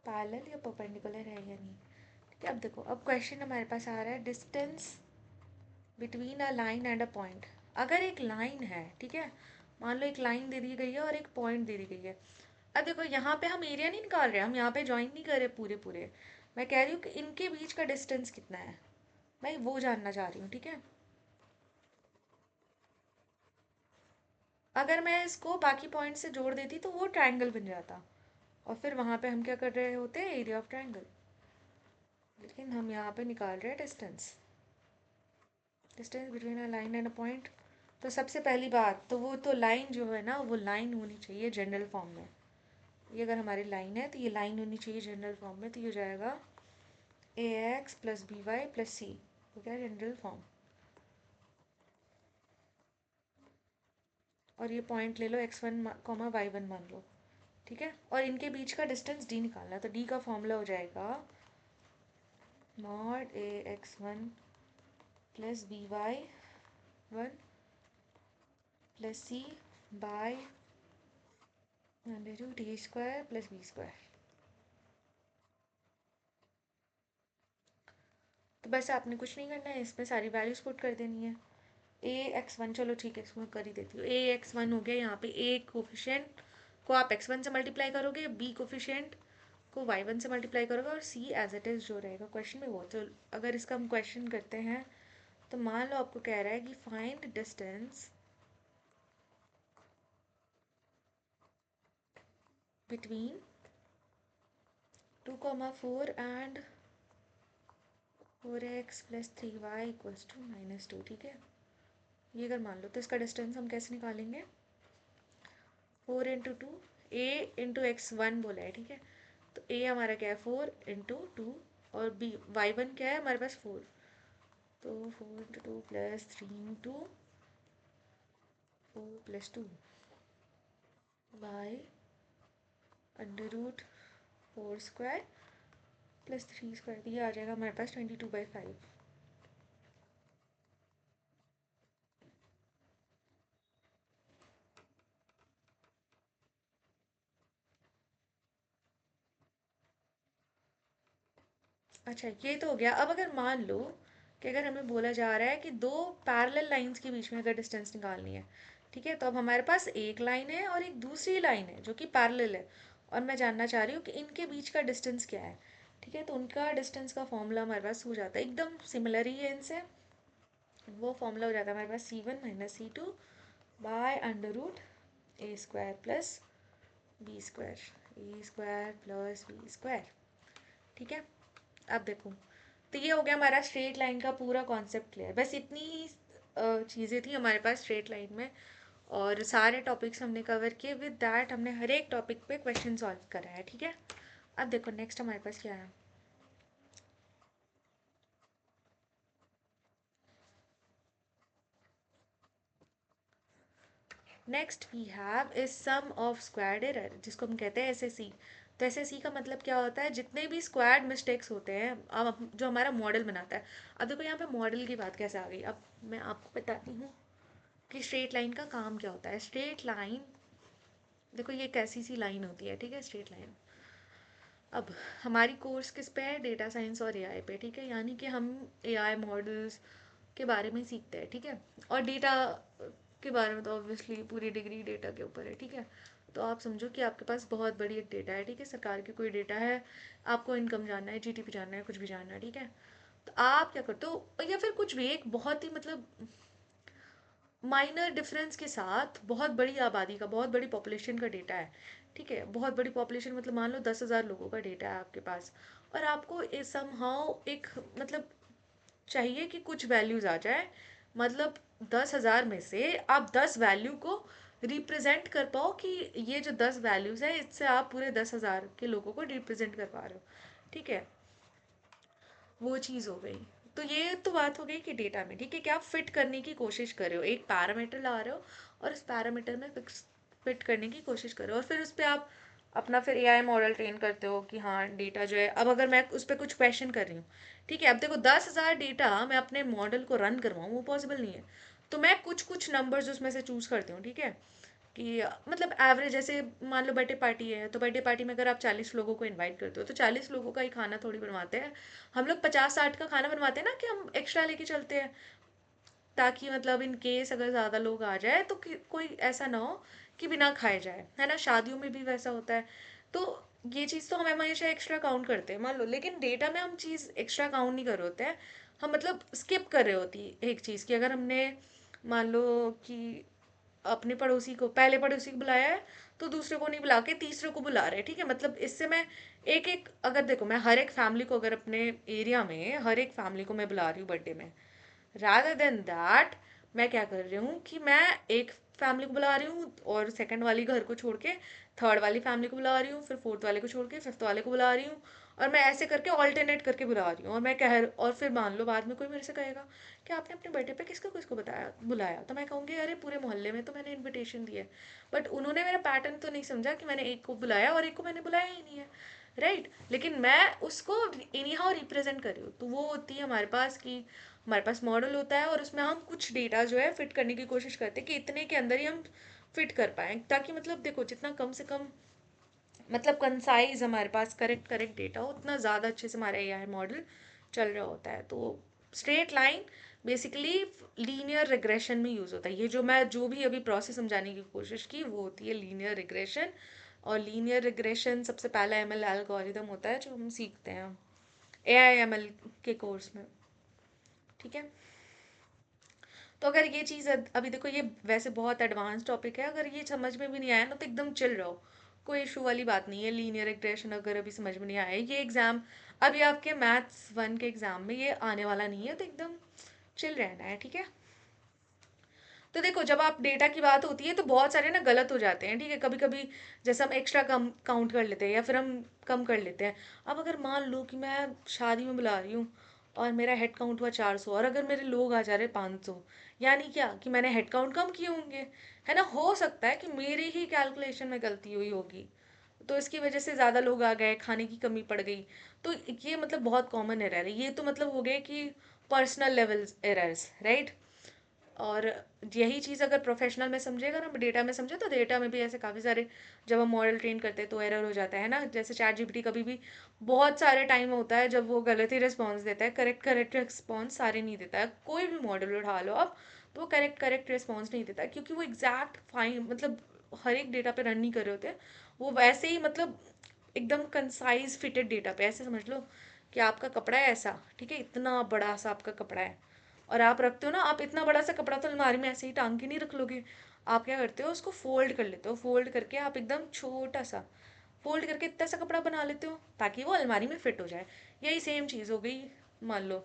पैरेलल या परपेंडिकुलर है या नहीं। ठीक है, अब देखो, अब क्वेश्चन हमारे पास आ रहा है distance between a line and a point. अगर एक लाइन है, ठीक है, मान लो एक लाइन दे दी गई है और एक पॉइंट दे दी गई है। अब देखो यहाँ पे हम एरिया नहीं निकाल रहे, हम यहाँ पे ज्वाइन नहीं कर रहे पूरे पूरे। मैं कह रही हूँ कि इनके बीच का डिस्टेंस कितना है, मैं वो जानना चाह रही हूँ। ठीक है, अगर मैं इसको बाकी पॉइंट से जोड़ देती तो वो ट्रायंगल बन जाता, और फिर वहाँ पे हम क्या कर रहे होते हैं, एरिया ऑफ ट्रायंगल। लेकिन हम यहाँ पे निकाल रहे हैं distance, distance between a line and a point. तो सबसे पहली बात तो वो तो लाइन जो है ना, वो लाइन होनी चाहिए जनरल फॉर्म में। ये अगर हमारी लाइन है तो ये लाइन होनी चाहिए जनरल फॉर्म में, तो ये हो जाएगा A X plus B Y plus C, हो गया जनरल फॉर्म। और ये पॉइंट ले लो x1 कॉमा y1 मान लो। ठीक है, और इनके बीच का डिस्टेंस d निकालना है, तो d का फॉर्मूला हो जाएगा mod A X one plus B Y one plus C by under root A square plus B square. तो बस आपने कुछ नहीं करना है, इसमें सारी वैल्यूज पुट कर देनी है। ए एक्स वन, चलो ठीक है, इसको मैं कर ही देती हूँ। ए एक्स वन हो गया, यहाँ पे ए कोफिशिएंट को आप एक्स वन से मल्टीप्लाई करोगे, बी कोफिशिएंट को वाई वन से मल्टीप्लाई करोगे, और सी एज इट इज़ जो रहेगा क्वेश्चन में वो। तो अगर इसका हम क्वेश्चन करते हैं तो मान लो आपको कह रहा है कि find distance between 2,4 and 4x plus 3y equals to -2। ठीक है, ये अगर मान लो तो इसका डिस्टेंस हम कैसे निकालेंगे, 4 × 2, a × x1 बोला है। ठीक है, तो a हमारा क्या है 4 × 2, और b y1 क्या है हमारे पास 4, तो 4 × 2 plus 3 × 4 + 2 by under root 4² plus 3², तो ये आ जाएगा हमारे पास 22/5। अच्छा, ये तो हो गया। अब अगर मान लो कि अगर हमें बोला जा रहा है कि दो पैरेलल लाइंस के बीच में अगर डिस्टेंस निकालनी है, ठीक है, तो अब हमारे पास एक लाइन है और एक दूसरी लाइन है जो कि पैरेलल है, और मैं जानना चाह रही हूँ कि इनके बीच का डिस्टेंस क्या है। ठीक है, तो उनका डिस्टेंस का फॉर्मूला हमारे पास हो जाता है, एकदम सिमिलर ही है इनसे। वो फॉर्मूला हो जाता है हमारे पास C1 - C2 by under root a² plus b² a² + b²। ठीक है, अब देखो, तो ये हो गया हमारा स्ट्रेट लाइन का पूरा कॉन्सेप्ट क्लियर। बस इतनी ही चीज़ें थी हमारे पास स्ट्रेट लाइन में, और सारे टॉपिक्स हमने कवर किए। विद दैट हमने हर एक टॉपिक पे क्वेश्चन सॉल्व करा है। ठीक है, अब देखो नेक्स्ट हमारे पास क्या है। Next we have is sum of squared error, जिसको हम कहते हैं एसएससी। तो एसएससी का मतलब क्या होता है, जितने भी स्क्वायर्ड मिस्टेक्स होते हैं अब जो हमारा मॉडल बनाता है। अब देखो यहाँ पे मॉडल की बात कैसे आ गई, अब मैं आपको बताती हूँ कि स्ट्रेट लाइन का काम क्या होता है। स्ट्रेट लाइन, देखो ये एक ऐसी सी लाइन होती है, ठीक है, स्ट्रेट लाइन। अब हमारी कोर्स किस पे है, डेटा साइंस और एआई पे। ठीक है, यानी कि हम एआई मॉडल्स के बारे में सीखते हैं। ठीक है, और डेटा के बारे में तो ऑब्वियसली पूरी डिग्री डेटा के ऊपर है। ठीक है, तो आप समझो कि आपके पास बहुत बड़ी एक डेटा है। ठीक है, सरकार की कोई डेटा है, आपको इनकम जानना है, जीडीपी जानना है, कुछ भी जानना है। ठीक है, तो आप क्या करते हो, या फिर कुछ भी एक बहुत ही मतलब माइनर डिफरेंस के साथ बहुत बड़ी आबादी का, बहुत बड़ी पॉपुलेशन का डेटा है। ठीक है, बहुत बड़ी पॉपुलेशन मतलब मान लो 10,000 लोगों का डेटा है आपके पास, और आपको समहाउ एक मतलब चाहिए कि कुछ वैल्यूज आ जाए, मतलब 10,000 में से आप 10 वैल्यू को रिप्रेजेंट कर पाओ कि ये जो 10 वैल्यूज है इससे आप पूरे 10,000 के लोगों को रिप्रेजेंट कर पा रहे हो। ठीक है, वो चीज़ हो गई। तो ये तो बात हो गई कि डेटा में, ठीक है, कि आप फिट करने की कोशिश कर रहे हो, एक पैरामीटर ला रहे हो और इस पैरामीटर में फिट करने की कोशिश कर रहे हो, और फिर उस पर आप अपना फिर एआई मॉडल ट्रेन करते हो कि हाँ डेटा जो है। अब अगर मैं उस पर कुछ क्वेश्चन कर रही हूँ, ठीक है, अब देखो 10,000 डेटा मैं अपने मॉडल को रन करवाऊँ वो पॉसिबल नहीं है, तो मैं कुछ कुछ नंबर्स उसमें से चूज़ करती हूँ। ठीक है, कि मतलब एवरेज, जैसे मान लो बर्थडे पार्टी है, तो बर्थडे पार्टी में अगर आप 40 लोगों को इनवाइट करते हो तो 40 लोगों का ही खाना थोड़ी बनवाते हैं। हम लोग 50-60 का खाना बनवाते हैं ना, कि हम एक्स्ट्रा लेके चलते हैं, ताकि मतलब इन केस अगर ज़्यादा लोग आ जाए तो कोई ऐसा ना हो कि बिना खाए जाए, है ना। शादियों में भी वैसा होता है। तो ये चीज़ तो हम हमेशा एक्स्ट्रा काउंट करते हैं मान लो, लेकिन डेटा में हम चीज़ एक्स्ट्रा काउंट नहीं कर रहे होते हैं। हम मतलब स्किप कर रहे होती है एक चीज़ की। अगर हमने मान लो कि अपने पड़ोसी को, पहले पड़ोसी को बुलाया है, तो दूसरे को नहीं बुला के तीसरे को बुला रहे हैं, ठीक है। मतलब इससे मैं एक एक, अगर देखो मैं हर एक फैमिली को, अगर अपने एरिया में हर एक फैमिली को मैं बुला रही हूँ बर्थडे में, रादर देन दैट मैं क्या कर रही हूँ कि मैं एक फैमिली को बुला रही हूँ और सेकंड वाली घर को छोड़ के थर्ड वाली फैमिली को बुला रही हूँ, फिर फोर्थ वाले को छोड़ के फिफ्थ वाले को बुला रही हूँ, और मैं ऐसे करके ऑल्टरनेट करके बुला रही हूँ। और मैं कह, और फिर मान लो बाद में कोई मेरे से कहेगा कि आपने अपने बर्थडे पे किसको किसको बताया बुलाया, तो मैं कहूँगी अरे पूरे मोहल्ले में तो मैंने इन्विटेशन दिया है, बट उन्होंने मेरा पैटर्न तो नहीं समझा कि मैंने एक को बुलाया और एक को मैंने बुलाया ही नहीं है, राइट। लेकिन मैं उसको इनी हाउ रिप्रेजेंट कर रही हूँ। तो वो होती है हमारे पास कि हमारे पास मॉडल होता है और उसमें हम कुछ डेटा जो है फिट करने की कोशिश करते हैं कि इतने के अंदर ही हम फिट कर पाएँ, ताकि मतलब देखो जितना कम से कम मतलब कंसाइज हमारे पास करेक्ट करेक्ट डेटा हो, उतना ज़्यादा अच्छे से हमारा एआई मॉडल चल रहा होता है। तो straight line basically linear regression में यूज़ होता है। ये जो मैं जो भी अभी प्रोसेस समझाने की कोशिश की वो होती है लीनियर रिग्रेशन। और लीनियर रिग्रेशन सबसे पहला एमएल एल्गोरिदम होता है जो हम सीखते हैं एआई एमएल के कोर्स में, ठीक है। तो अगर ये चीज़ अभी देखो ये वैसे बहुत एडवांस टॉपिक है, अगर ये समझ में भी नहीं आया ना तो एकदम चिल रहो, कोई इशू वाली बात नहीं है। लीनियर रिग्रेशन अगर अभी समझ में नहीं आया, ये एग्ज़ाम अभी आपके मैथ्स 1 के एग्ज़ाम में ये आने वाला नहीं है, तो एकदम चिल रहना है, ठीक है। तो देखो जब आप डेटा की बात होती है तो बहुत सारे ना गलत हो जाते हैं, ठीक है। कभी कभी जैसे हम एक्स्ट्रा कम काउंट कर लेते हैं या फिर हम कम कर लेते हैं। अब अगर मान लो कि मैं शादी में बुला रही हूँ और मेरा हेड काउंट हुआ 400, और अगर मेरे लोग आ जा रहे 500, यानी क्या कि मैंने हेड काउंट कम किए होंगे, है ना। हो सकता है कि मेरी ही कैलकुलेशन में गलती हुई होगी, तो इसकी वजह से ज़्यादा लोग आ गए, खाने की कमी पड़ गई। तो ये मतलब बहुत कॉमन एरर है, ये तो मतलब हो गए कि पर्सनल लेवल एरर्स, राइट। और यही चीज़ अगर प्रोफेशनल में समझे, अगर हम डेटा में समझे, तो डेटा में भी ऐसे काफ़ी सारे जब हम मॉडल ट्रेन करते हैं तो एरर हो जाता है ना। जैसे चैट जीपीटी कभी भी बहुत सारे टाइम होता है जब वो गलत ही रिस्पॉन्स देता है, करेक्ट करेक्ट रिस्पॉन्स सारे नहीं देता है। कोई भी मॉडल उठा लो आप, तो वो करेक्ट करेक्ट रिस्पॉन्स नहीं देता, क्योंकि वो एग्जैक्ट फाइन मतलब हर एक डेटा पे रन नहीं कर रहे होते। वो वैसे ही मतलब एकदम कंसाइज फिटेड डेटा पे, ऐसे समझ लो कि आपका कपड़ा है ऐसा, ठीक है, इतना बड़ा सा आपका कपड़ा है, और आप रखते हो ना, आप इतना बड़ा सा कपड़ा तो अलमारी में ऐसे ही टांग के नहीं रख लोगे। आप क्या करते हो, उसको फोल्ड कर लेते हो, फोल्ड करके आप एकदम छोटा सा फोल्ड करके इतना सा कपड़ा बना लेते हो ताकि वो अलमारी में फिट हो जाए। यही सेम चीज़ हो गई मान लो।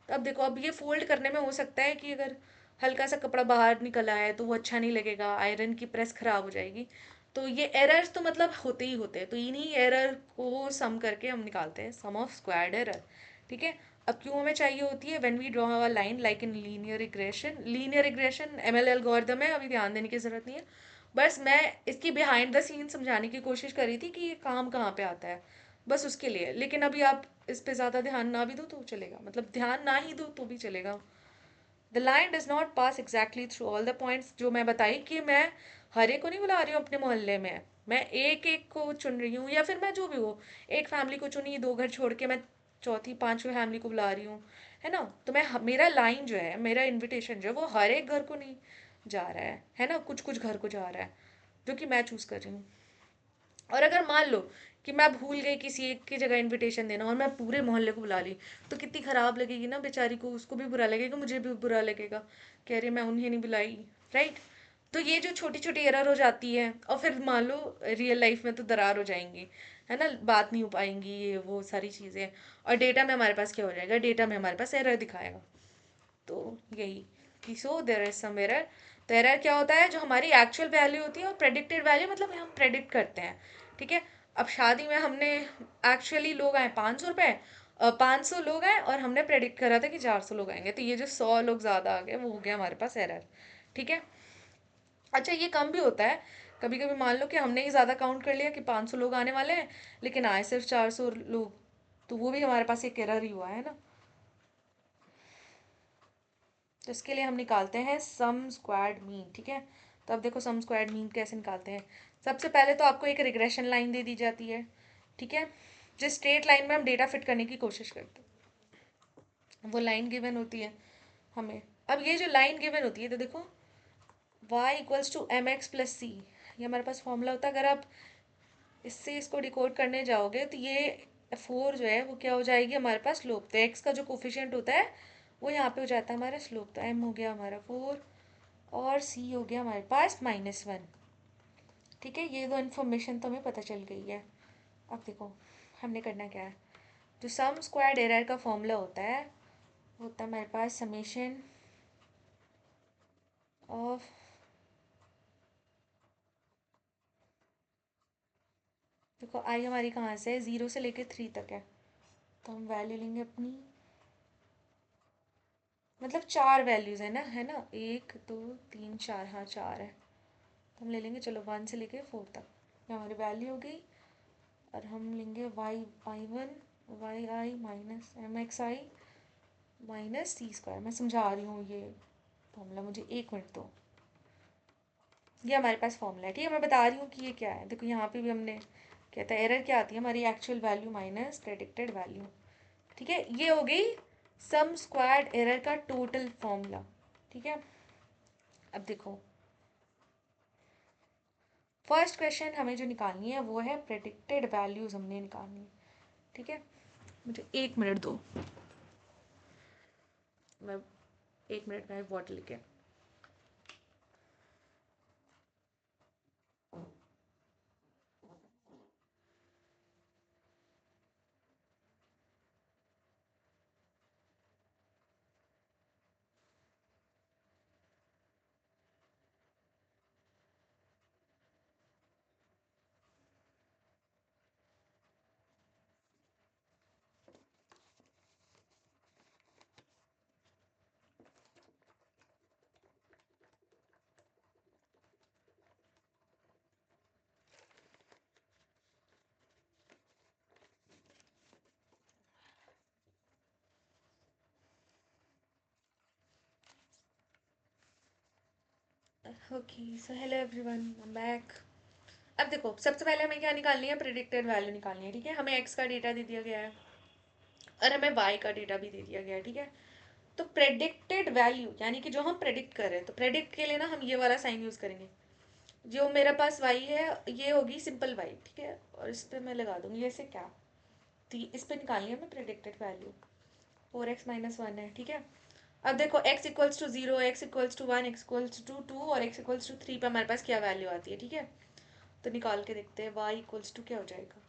तो अब देखो, अब ये फोल्ड करने में हो सकता है कि अगर हल्का सा कपड़ा बाहर निकला है तो वो अच्छा नहीं लगेगा, आयरन की प्रेस खराब हो जाएगी। तो ये एरर्स तो मतलब होते ही होते हैं, तो इन्हीं एरर को सम करके हम निकालते हैं सम ऑफ स्क्वायर्ड एरर, ठीक है। अब क्यों हमें चाहिए होती है, when we draw a line like in linear regression. Linear regression ML algorithm है, अभी ध्यान देने की ज़रूरत नहीं है। बस मैं इसकी बिहाइंड द सीन समझाने की कोशिश करी थी कि ये काम कहाँ पे आता है, बस उसके लिए। लेकिन अभी आप इस पे ज़्यादा ध्यान ना भी दो तो चलेगा, मतलब ध्यान ना ही दो तो भी चलेगा। The line does not pass exactly through all the points, जो मैं बताई कि मैं हर एक को नहीं बुला रही हूँ अपने मोहल्ले में, मैं एक एक को चुन रही हूँ, या फिर मैं जो भी हो, एक फैमिली को चुनी, 2 घर छोड़ के मैं चौथी पांचवी फैमिली को बुला रही हूँ, है ना। तो मैं मेरा लाइन जो है, मेरा इनविटेशन जो है वो हर एक घर को नहीं जा रहा है ना, कुछ कुछ घर को जा रहा है जो कि मैं चूज कर रही हूँ। और अगर मान लो कि मैं भूल गई किसी एक की जगह इनविटेशन देना और मैं पूरे मोहल्ले को बुला ली, तो कितनी खराब लगेगी ना बेचारी को, उसको भी बुरा लगेगा, मुझे भी बुरा लगेगा, कह रही मैं उन्हें नहीं बुलाई, राइट। तो ये जो छोटी छोटी एरर हो जाती है, और फिर मान लो रियल लाइफ में तो दरार हो जाएंगी, है ना, बात नहीं हो पाएंगी, ये वो सारी चीज़ें। और डेटा में हमारे पास क्या हो जाएगा, डेटा में हमारे पास एरर दिखाएगा। तो यही कि सो देर इज सम एरर। तो एरर क्या होता है, जो हमारी एक्चुअल वैल्यू होती है और प्रेडिक्टेड वैल्यू, मतलब हम प्रेडिक्ट करते हैं, ठीक है। अब शादी में हमने एक्चुअली लोग आए 500 रुपये, 500 लोग आए और हमने प्रेडिक्ट करा था कि 400 लोग आएंगे, तो ये जो 100 लोग ज़्यादा आ गए वो हो गया हमारे पास एरर, ठीक है। अच्छा ये कम भी होता है, कभी कभी मान लो कि हमने ही ज़्यादा काउंट कर लिया कि 500 लोग आने वाले हैं, लेकिन आए सिर्फ 400 लोग, तो वो भी हमारे पास एक एरर ही हुआ है ना। तो इसके लिए हम निकालते हैं सम स्क्वायर्ड मीन, ठीक है। तो अब देखो सम स्क्वायर्ड मीन कैसे निकालते हैं। सबसे पहले तो आपको एक रिग्रेशन लाइन दे दी जाती है, ठीक है, जिस स्ट्रेट लाइन में हम डेटा फिट करने की कोशिश करते हैं वो लाइन गिवन होती है हमें। अब ये जो लाइन गिवन होती है तो देखो y equals to M X plus C, ये हमारे पास फॉर्मूला होता है। अगर आप इससे इसको डिकोड करने जाओगे तो ये 4 जो है वो क्या हो जाएगी हमारे पास स्लोप। तो x का जो कोफिशिएंट होता है वो यहाँ पे हो जाता है हमारा स्लोप। तो m हो गया हमारा 4 और c हो गया हमारे पास -1। ठीक है, ये दो इन्फॉर्मेशन तो हमें पता चल गई है। अब देखो हमने करना क्या है। जो सम स्क्वायर्ड एरर का फॉर्मूला होता है हमारे पास समेशन ऑफ देखो आई हमारी कहाँ से है, 0 से लेके 3 तक है। तो हम वैल्यू लेंगे अपनी, मतलब 4 वैल्यूज़ है ना 1 2 3 4, हाँ 4 है। तो हम ले लेंगे चलो 1 से लेके 4 तक, ये हमारी वैल्यू हो गई। और हम लेंगे y1 वाई आई माइनस एम एक्स आई माइनस सी स्क्वायर। मैं समझा रही हूँ ये फॉर्मूला, मुझे 1 मिनट दो। ये हमारे पास फॉर्मूला है, ठीक है, मैं बता रही हूँ कि ये क्या है। देखो यहाँ पे भी हमने क्या था, एरर क्या आती है हमारी, actual value minus predicted value. ठीक है, ये हो गई सम स्क्वायर्ड एरर का टोटल फॉर्मूला। ठीक है, अब देखो फर्स्ट क्वेश्चन हमें जो निकालनी है वो है प्रेडिक्टेड वैल्यूज हमने निकालनी है। ठीक है, मुझे 1 मिनट दो, मैं 1 मिनट में वाटर लेके। Okay so hello everyone, I am back. अब देखो सबसे पहले हमें क्या निकालनी है, प्रेडिक्टेड वैल्यू निकालनी है। ठीक है, हमें एक्स का डेटा दे दिया गया है और हमें वाई का डेटा भी दे दिया गया है। ठीक है, तो प्रेडिक्टेड वैल्यू यानी कि जो हम प्रेडिक्ट कर रहे हैं, तो प्रेडिक्ट के लिए ना हम ये वाला साइन यूज़ करेंगे। जो मेरे पास वाई है ये होगी सिंपल वाई, ठीक है, और इस पर मैं लगा दूंगी ऐसे क्या, तो इस पर निकालनी है हमें प्रेडिक्टेड वैल्यू। 4x-1 है। ठीक है, अब देखो x equals to 0, x=1, x=2 और x=3 पे हमारे पास क्या वैल्यू आती है। ठीक है, तो निकाल के देखते हैं y इक्वल्स टू क्या हो जाएगा।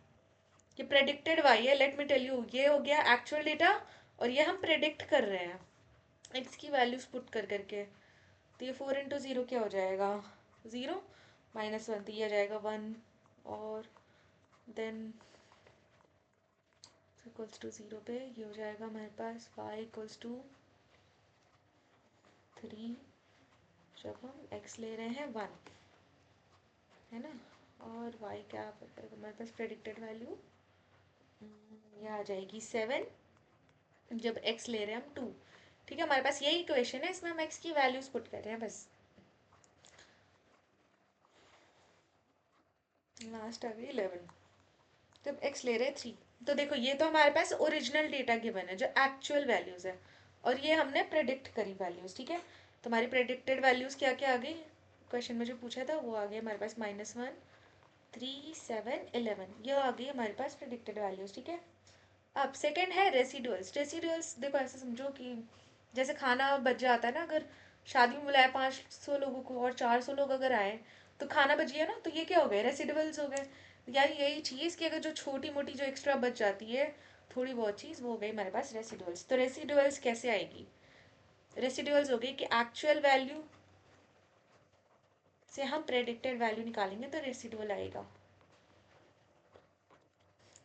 ये प्रेडिक्टेड y है, लेट मी टेल यू, ये हो गया एक्चुअल डेटा और ये हम प्रेडिक्ट कर रहे हैं x की वैल्यूज पुट कर करके। तो ये 4 × 0 क्या हो जाएगा 0 -1, तो ये आ जाएगा 1 और देन इक्वल्स टू 0 पे ये हो जाएगा हमारे पास y इक्वल्स टू 3 जब हम x ले रहे हैं 1, है ना, और y क्या हमारे पास प्रेडिक्टेड वैल्यू ये आ जाएगी 7 जब x ले रहे हैं हम 2। ठीक है, हमारे पास यही इक्वेशन है, इसमें हम x की वैल्यूज पुट कर रहे हैं बस। लास्ट आ गई 11 जब x ले रहे हैं 3। तो देखो ये तो हमारे पास ओरिजिनल डेटा गिवन है जो एक्चुअल वैल्यूज है, और ये हमने प्रेडिक्ट करी वैल्यूज। ठीक है, तो हमारी प्रेडिक्टेड वैल्यूज क्या क्या आ गई, क्वेश्चन में जो पूछा था वो आ गया हमारे पास -1 3 7 11, ये आ गई हमारे पास प्रेडिक्टेड वैल्यूज। ठीक है, अब सेकंड है रेसिडुअल्स। रेसिडुअल्स देखो ऐसे समझो कि जैसे खाना बच जाता है ना, अगर शादी में बुलाया 500 लोगों को और 400 लोग अगर आए तो खाना बच गया ना, तो ये क्या हो गए रेसिडुअल्स हो गए। यानी यही चीज़ कि अगर जो छोटी मोटी जो एक्स्ट्रा बच जाती है थोड़ी बहुत चीज़, वो हो गई हमारे पास रेसिडुअल्स। तो रेसिडुअल्स कैसे आएगी, रेसिडुअल्स हो गई कि एक्चुअल वैल्यू से हम प्रेडिक्टेड वैल्यू निकालेंगे तो रेसिडुअल आएगा।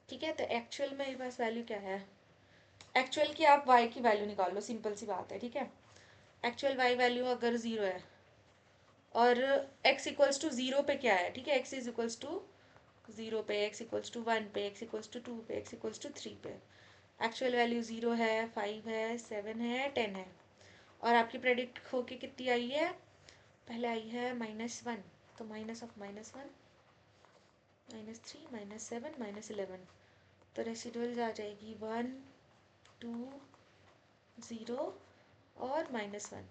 ठीक है, तो एक्चुअल में मेरे पास वैल्यू क्या है, एक्चुअल की आप y की वैल्यू निकाल लो, सिंपल सी बात है। ठीक है, एक्चुअल y वैल्यू अगर 0 है और x इक्वल्स टू 0 पे क्या है, ठीक है, x इज इक्वल्स टू 0 पे, x इक्वल्स टू 1 पे, x इक्वल्स टू 2 पे, x इक्वल्स टू 3 पे। एक्चुअल वैल्यू 0 है, 5 है, 7 है, 10 है, और आपकी प्रेडिक्ट होके कितनी आई है पहले आई है -1, तो माइनस ऑफ -1, -3, -7, -11, तो रेसिडुअल्स आ जाएगी 1, 2, 0 और -1।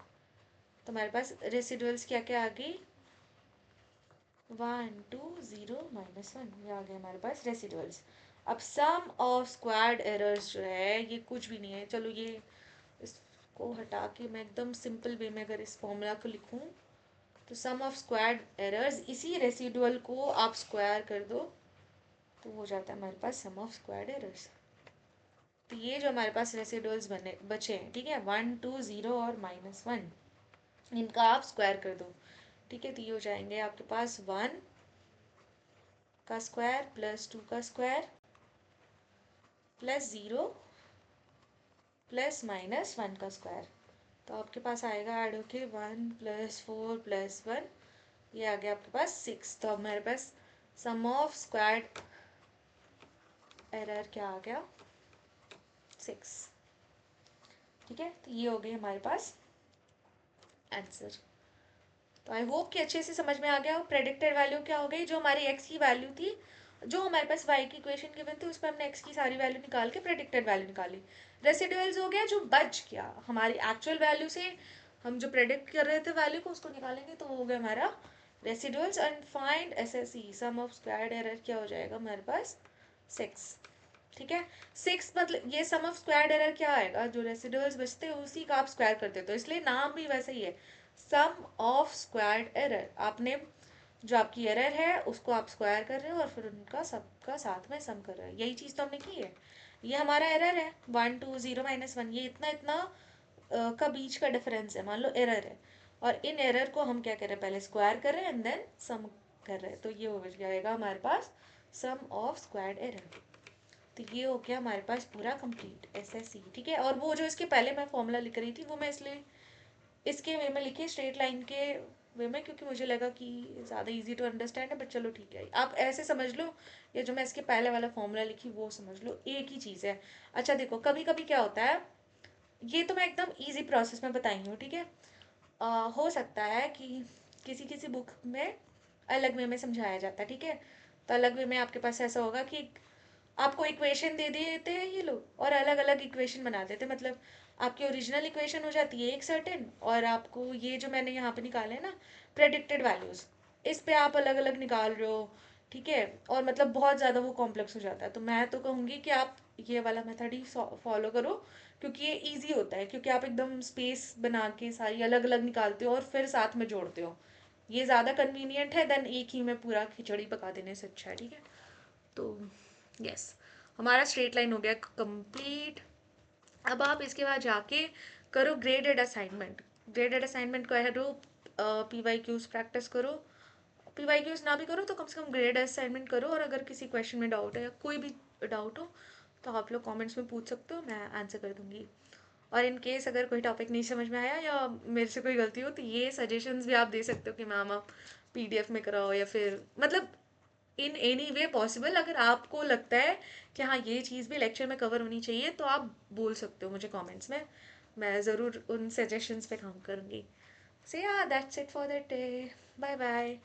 तो हमारे पास रेसिडुअल्स क्या क्या आ गई, 1, 2, 0, -1, ये आ गया हमारे पास रेसिडुअल्स। अब सम ऑफ स्क्वायर्ड एरर्स जो है ये कुछ भी नहीं है। चलो ये इसको हटा के मैं एकदम सिंपल वे में अगर इस फॉर्मूला को लिखूं, तो सम ऑफ स्क्वायर्ड एरर्स, इसी रेसिडुअल को आप स्क्वायर कर दो तो हो जाता है हमारे पास सम ऑफ स्क्वायर्ड एरर्स। तो ये जो हमारे पास रेसिडुअल्स बने बचे हैं, ठीक है, 1, 2, 0 और -1, इनका आप स्क्वायर कर दो, ठीक है। तो ये हो जाएंगे आपके पास 1 का स्क्वायर प्लस 2 का स्क्वायर प्लस 0 प्लस -1 का स्क्वायर। तो आपके पास आएगा ऐड होके 1 + 4 + 1, ये आ गया आपके पास 6। तो अब हमारे पास सम ऑफ स्क्वायर्ड एरर क्या आ गया, 6, ठीक है। तो ये हो गई हमारे पास आंसर। तो आई होप कि अच्छे से समझ में आ गया हो। प्रेडिक्टेड वैल्यू क्या हो गई, जो हमारी एक्स की वैल्यू थी, जो हमारे पास वाई की इक्वेशन गिवन थी, उस पर हमने एक्स की सारी वैल्यू निकाल के प्रेडिक्टेड वैल्यू निकाली। रेसिडुअल्स हो गया जो बच गया हमारी एक्चुअल वैल्यू से, हम जो प्रेडिक्ट कर रहे थे वैल्यू को उसको निकालेंगे तो हो गया हमारा residuals. And find SSE, sum of squared error क्या हो जाएगा हमारे पास, 6, ठीक है। 6 मतलब ये सम ऑफ स्क्वायर्ड एरर क्या आएगा, जो रेसिडुअल्स बचते हैं उसी का आप स्क्वायर करते हो, तो इसलिए नाम भी वैसा ही है, सम ऑफ स्क्वायर्ड एरर। आपने जो आपकी एरर है उसको आप स्क्वायर कर रहे हो और फिर उनका सबका साथ में सम कर रहे हो, यही चीज़ तो हमने की है। ये हमारा एरर है 1, 2, 0, -1, ये इतना इतना का बीच का डिफरेंस है, मान लो एरर है, और इन एरर को हम क्या कर रहे हैं, पहले स्क्वायर कर रहे हैं एंड देन सम कर रहे हैं, तो ये हो जाएगा हमारे पास सम ऑफ स्क्वायर्ड एरर। तो ये हो गया हमारे पास पूरा कंप्लीट एसएससी, ठीक है। और वो जो इसके पहले मैं फॉर्मूला लिख रही थी वो मैं इसलिए इसके वे में लिखी, स्ट्रेट लाइन के वे में, क्योंकि मुझे लगा कि ज़्यादा इजी टू अंडरस्टैंड है, बट चलो ठीक है, आप ऐसे समझ लो, ये जो मैं इसके पहले वाला फॉर्मूला लिखी वो समझ लो, एक ही चीज़ है। अच्छा देखो, कभी कभी क्या होता है, ये तो मैं एकदम ईजी प्रोसेस में बताई हूँ, ठीक है। हो सकता है कि किसी किसी बुक में अलग वे में समझाया जाता है, ठीक है। तो अलग वे में आपके पास ऐसा होगा कि आपको इक्वेशन दे देते हैं ये लोग और अलग अलग इक्वेशन बना देते हैं, मतलब आपकी ओरिजिनल इक्वेशन हो जाती है एक सर्टेन, और आपको ये जो मैंने यहाँ पे निकाले हैं ना प्रेडिक्टेड वैल्यूज, इस पे आप अलग अलग निकाल रहे हो, ठीक है। और मतलब बहुत ज़्यादा वो कॉम्प्लेक्स हो जाता है, तो मैं तो कहूँगी कि आप ये वाला मेथड ही फॉलो करो, क्योंकि ये ईजी होता है, क्योंकि आप एकदम स्पेस बना के सारी अलग अलग निकालते हो और फिर साथ में जोड़ते हो, ये ज़्यादा कन्वीनियंट है देन एक ही में पूरा खिचड़ी पका देने से अच्छा है, ठीक है। तो यस, हमारा स्ट्रेट लाइन हो गया कंप्लीट। अब आप इसके बाद जाके करो ग्रेडेड असाइनमेंट, ग्रेडेड असाइनमेंट करो, PYQs प्रैक्टिस करो, PYQs ना भी करो तो कम से कम ग्रेड असाइनमेंट करो, और अगर किसी क्वेश्चन में डाउट है या कोई भी डाउट हो तो आप लोग कमेंट्स में पूछ सकते हो, मैं आंसर कर दूंगी। और इन केस अगर कोई टॉपिक नहीं समझ में आया या मेरे से कोई गलती हो तो ये सजेशंस भी आप दे सकते हो कि मैम आप PDF में कराओ, या फिर मतलब इन एनी वे पॉसिबल, अगर आपको लगता है कि हाँ ये चीज़ भी लेक्चर में कवर होनी चाहिए तो आप बोल सकते हो मुझे कमेंट्स में, मैं ज़रूर उन सजेशंस पे काम करूँगी। सो या that's it for that day, bye bye.